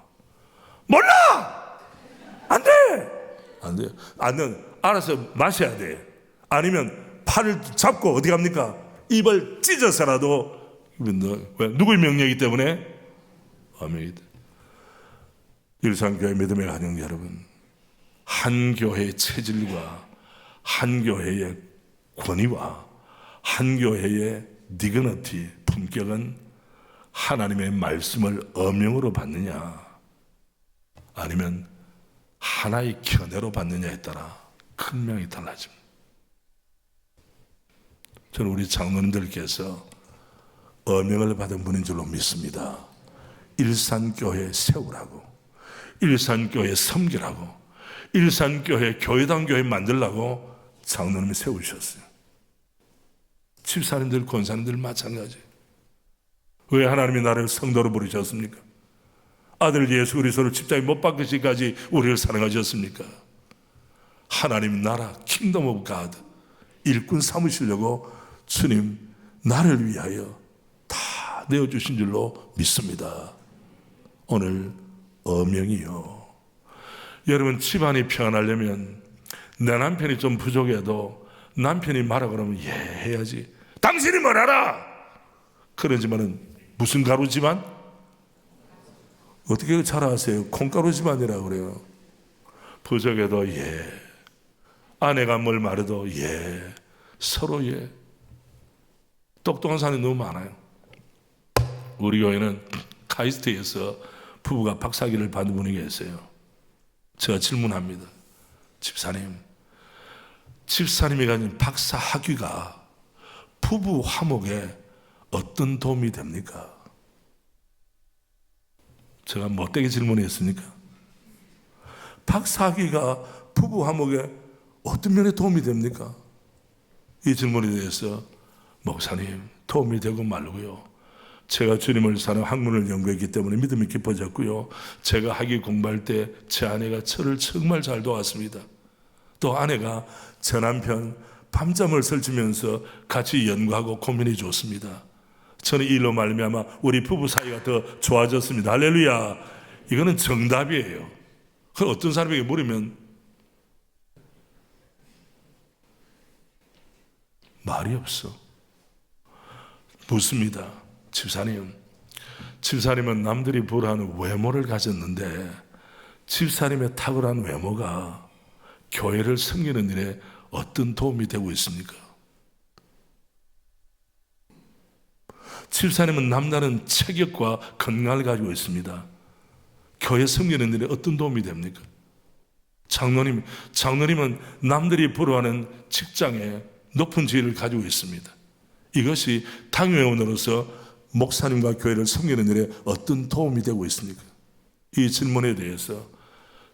몰라. 안 돼. 안 돼. 안 돼. 알아서 마셔야 돼. 아니면 팔을 잡고 어디 갑니까? 입을 찢어서라도. 왜? 누구의 명령이기 때문에? 어명이다. 일산교회 믿음의 가정 여러분, 한 교회의 체질과 한 교회의 권위와 한 교회의 디그너티, 품격은 하나님의 말씀을 어명으로 받느냐 아니면 하나의 견해로 받느냐에 따라 큰 명이 달라집니다. 저는 우리 장로님들께서 어명을 받은 분인 줄로 믿습니다. 일산교회 세우라고, 일산교회 섬기라고, 일산교회 교회당 교회 만들라고 장로님이 세우셨어요. 집사님들, 권사님들 마찬가지. 왜 하나님이 나를 성도로 부르셨습니까? 아들 예수 그리스도를 십자가에 못 박으시기까지 우리를 사랑하셨습니까? 하나님 나라 킹덤 오브 갓 일꾼 삼으시려고 주님 나를 위하여 다 내어주신 줄로 믿습니다. 오늘 어명이요. 여러분, 집안이 평안하려면 내 남편이 좀 부족해도 남편이 말하 그러면 예 해야지. 당신이 뭐라라 그러지만은 무슨 가루 집안? 어떻게 잘 아세요? 콩가루 집안이라고 그래요. 부족해도 예, 아내가 뭘 말해도 예, 서로 예. 똑똑한 사람이 너무 많아요. 우리 교회는 카이스트에서 부부가 박사학위를 받은 분이 계세요. 제가 질문합니다. 집사님이 가진 박사학위가 부부 화목에 어떤 도움이 됩니까? 제가 못되게 질문했습니까? 박사학위가 부부 화목에 어떤 면에 도움이 됩니까? 이 질문에 대해서 목사님, 도움이 되고 말고요. 제가 주님을 사는 학문을 연구했기 때문에 믿음이 깊어졌고요. 제가 학위 공부할 때 제 아내가 저를 정말 잘 도왔습니다. 또 아내가 제 남편 밤잠을 설치면서 같이 연구하고 고민해 줬습니다. 저는 이 일로 말미암아 우리 부부 사이가 더 좋아졌습니다. 할렐루야. 이거는 정답이에요. 그 어떤 사람에게 물으면 말이 없어. 묻습니다. 집사님은 남들이 부러워하는 외모를 가졌는데 집사님의 탁월한 외모가 교회를 섬기는 일에 어떤 도움이 되고 있습니까? 집사님은 남다른 체격과 건강을 가지고 있습니다. 교회 섬기는 일에 어떤 도움이 됩니까? 장로님은 남들이 부러워하는 직장에 높은 지위를 가지고 있습니다. 이것이 당회원으로서 목사님과 교회를 섬기는 일에 어떤 도움이 되고 있습니까? 이 질문에 대해서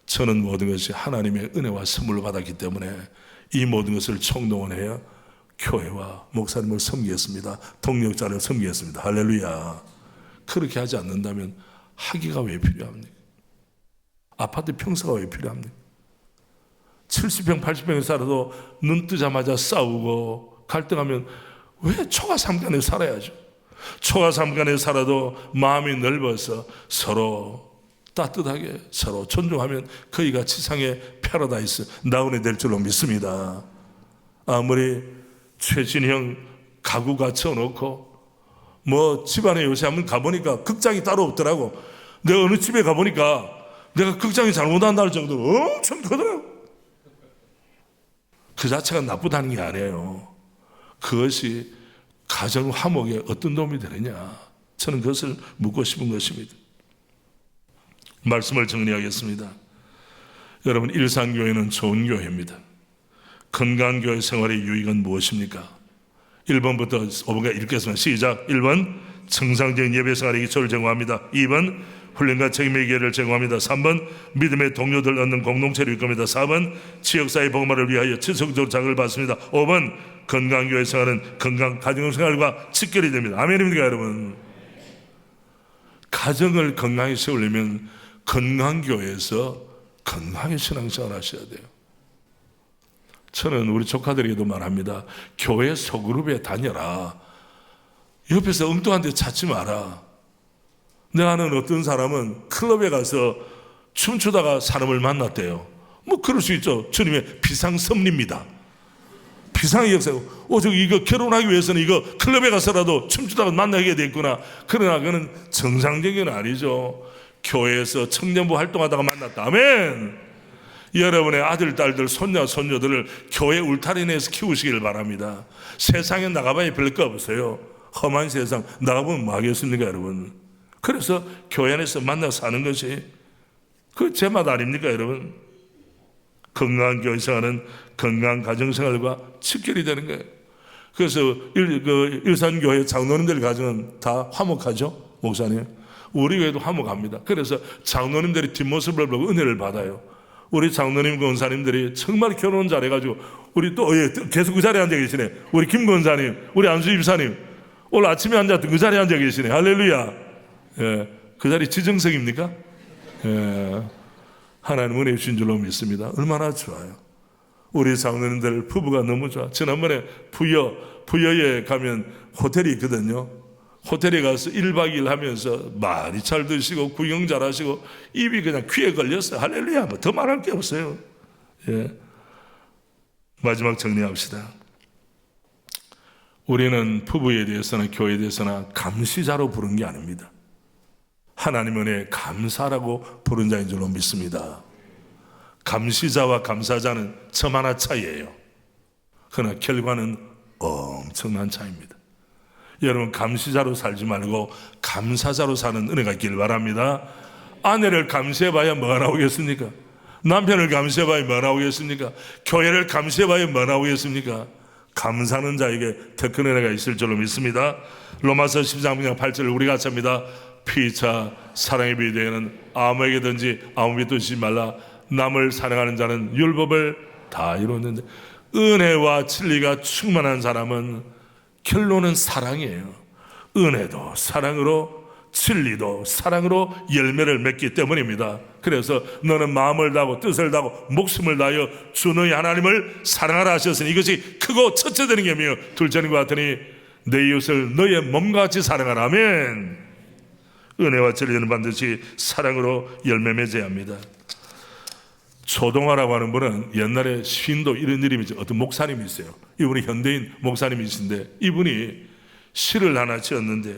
저는 모든 것이 하나님의 은혜와 선물로 받았기 때문에 이 모든 것을 총동원하여 교회와 목사님을 섬기겠습니다. 동력자를 섬기겠습니다. 할렐루야. 그렇게 하지 않는다면 학위가 왜 필요합니까? 아파트 평수가 왜 필요합니까? 70평 80평에 살아도 눈 뜨자마자 싸우고 갈등하면 왜 초가 삼간에 살아야죠? 초가 삼간에 살아도 마음이 넓어서 서로 따뜻하게 서로 존중하면 거기가 지상의 패러다이스 나은에 될 줄로 믿습니다. 아무리 최진형 가구 갖춰놓고 뭐 집안에 요새 한번 가보니까 극장이 따로 없더라고. 내가 어느 집에 가보니까 내가 극장이 잘못한다 할 정도로 엄청 크더라고. 그 자체가 나쁘다는 게 아니에요. 그것이 가정 화목에 어떤 도움이 되느냐, 저는 그것을 묻고 싶은 것입니다. 말씀을 정리하겠습니다. 여러분, 일산교회는 좋은 교회입니다. 건강한 교회 생활의 유익은 무엇입니까? 1번부터 5번까지 읽겠습니다. 시작. 1번, 정상적인 예배 생활의 기초를 제공합니다. 2번, 훈련과 책임의 기회를 제공합니다. 3번, 믿음의 동료들 얻는 공동체를 이끌 겁니다. 4번, 지역사회 복음화를 위하여 지속적으로 자극을 받습니다. 5번, 건강한 교회 생활은 건강 가정생활과 직결이 됩니다. 아멘입니까, 여러분? 가정을 건강히 세우려면 건강한 교회에서 건강하게 신앙생활 하셔야 돼요. 저는 우리 조카들에게도 말합니다. 교회 소그룹에 다녀라. 옆에서 엉뚱한 데 찾지 마라. 내가 아는 어떤 사람은 클럽에 가서 춤추다가 사람을 만났대요. 뭐 그럴 수 있죠. 주님의 비상섭리입니다. 비상의 역사고, 저기 이거 결혼하기 위해서는 이거 클럽에 가서라도 춤추다가 만나게 됐구나. 그러나 그는 정상적인 건 아니죠. 교회에서 청년부 활동하다가 만났다. 아멘. 여러분의 아들, 딸들, 손녀, 손녀들을 교회 울타리 내에서 키우시기를 바랍니다. 세상에 나가봐야 별 거 없어요. 험한 세상 나가보면 뭐 하겠습니까, 여러분? 그래서 교회 안에서 만나 사는 것이 그 제맛 아닙니까, 여러분? 건강한 교회 생활은 건강한 가정생활과 직결이 되는 거예요. 그래서 일산교회 장로님들 가정은 다 화목하죠, 목사님? 우리 교회도 화목합니다. 그래서 장로님들이 뒷모습을 보고 은혜를 받아요. 우리 장로님 권사님들이 정말 결혼 잘해가지고 우리 또 계속 그 자리에 앉아 계시네. 우리 김 권사님, 우리 안수 집사님 오늘 아침에 앉았던 그 자리에 앉아 계시네. 할렐루야. 예, 그 자리 지정석입니까? 예, 하나님 은혜 주신 줄로 믿습니다. 얼마나 좋아요. 우리 장로님들 부부가 너무 좋아. 지난번에 부여에 가면 호텔이 있거든요. 호텔에 가서 1박 2일 하면서 많이 잘 드시고 구경 잘 하시고 입이 그냥 귀에 걸렸어요. 할렐루야. 뭐 더 말할 게 없어요. 예. 마지막 정리합시다. 우리는 부부에 대해서나 교회에 대해서나 감시자로 부른 게 아닙니다. 하나님 은혜에 감사라고 부른 자인 줄로 믿습니다. 감시자와 감사자는 점 하나 차이예요. 그러나 결과는 엄청난 차이입니다. 여러분, 감시자로 살지 말고 감사자로 사는 은혜가 있길 바랍니다. 아내를 감시해봐야 뭐가 나오겠습니까? 남편을 감시해봐야 뭐가 나오겠습니까? 교회를 감시해봐야 뭐가 나오겠습니까? 감사하는 자에게 더 큰 은혜가 있을 줄로 믿습니다. 로마서 13장 8절 우리 같이 합니다. 피차 사랑의 비대에는 아무에게든지 아무 빚 두지 말라. 남을 사랑하는 자는 율법을 다 이루었는데, 은혜와 진리가 충만한 사람은 결론은 사랑이에요. 은혜도 사랑으로, 진리도 사랑으로 열매를 맺기 때문입니다. 그래서 너는 마음을 다하고 뜻을 다하고 목숨을 다하여 주 너희 하나님을 사랑하라 하셨으니 이것이 크고 첫째 되는 게며 둘째는 것 같으니 내 이웃을 너의 몸과 같이 사랑하라. 아멘. 은혜와 진리는 반드시 사랑으로 열매 맺어야 합니다. 조동아라고 하는 분은 옛날에 신도 이런 이름이죠. 어떤 목사님이 있어요. 이분이 현대인 목사님이신데 이분이 시를 하나 지었는데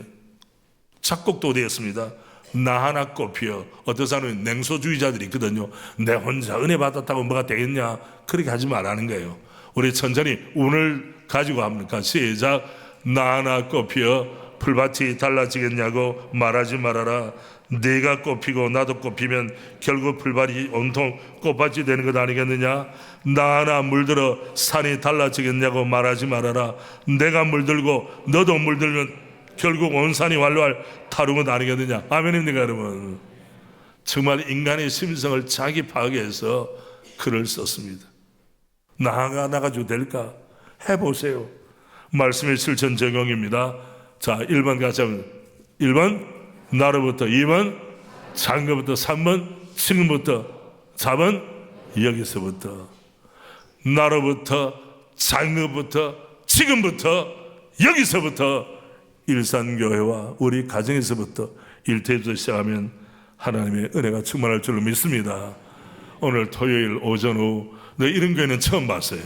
작곡도 되었습니다. 나 하나 꽃피어. 어떤 사람은 냉소주의자들이 있거든요. 내 혼자 은혜 받았다고 뭐가 되겠냐, 그렇게 하지 말라는 거예요. 우리 천천히 운을 가지고 합니까? 시작. 나 하나 꽃피어 풀밭이 달라지겠냐고 말하지 말아라. 네가 꽃피고 나도 꽃피면 결국 풀밭이 온통 꽃밭이 되는 것 아니겠느냐. 나 하나 물들어 산이 달라지겠냐고 말하지 말아라. 내가 물들고 너도 물들면 결국 온 산이 활로할 타는 것 아니겠느냐. 아멘입니까 여러분? 정말 인간의 심성을 자기 파악해서 글을 썼습니다. 나가지고 될까? 해보세요. 말씀의 실천 적용입니다. 자, 1번 같이 하면 1번 나로부터, 2번 장거부터, 3번 지금부터, 4번 여기서부터. 나로부터, 장거부터, 지금부터, 여기서부터 일산교회와 우리 가정에서부터 일터에서 시작하면 하나님의 은혜가 충만할 줄로 믿습니다. 오늘 토요일 오전 후 이런 교회는 처음 봤어요.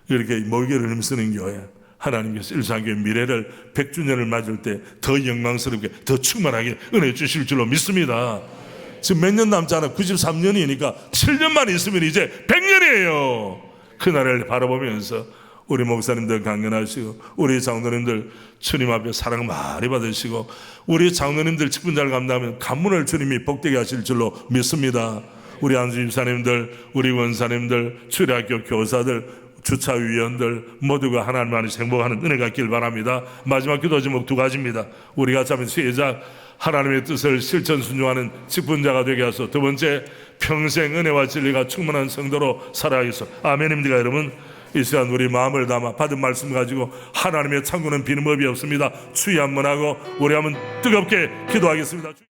이렇게 모이기를 힘쓰는 교회, 하나님께서 일산교회 미래를 100주년을 맞을 때 더 영광스럽게 더 충만하게 은혜 주실 줄로 믿습니다. 지금 몇 년 남지 않아 93년이니까 7년만 있으면 이제 100년이에요. 그날을 바라보면서 우리 목사님들 강건하시고 우리 장로님들 주님 앞에 사랑 많이 받으시고 우리 장로님들 직분자를 감당하면 가문을 주님이 복되게 하실 줄로 믿습니다. 우리 안수 집사님들, 우리 원사님들, 출애학교 교사들, 주차위원들 모두가 하나님 안에서 행복하는 은혜가 있길 바랍니다. 마지막 기도 제목 2가지입니다. 우리가 참여 시작. 하나님의 뜻을 실천 순종하는 직분자가 되게 하소. 두 번째, 평생 은혜와 진리가 충만한 성도로 살아가겠소. 아멘입니까 여러분? 이 시간 우리 마음을 담아 받은 말씀 가지고 하나님의 창고는 비는 법이 없습니다. 추위 한번 하고 우리 한번 뜨겁게 기도하겠습니다.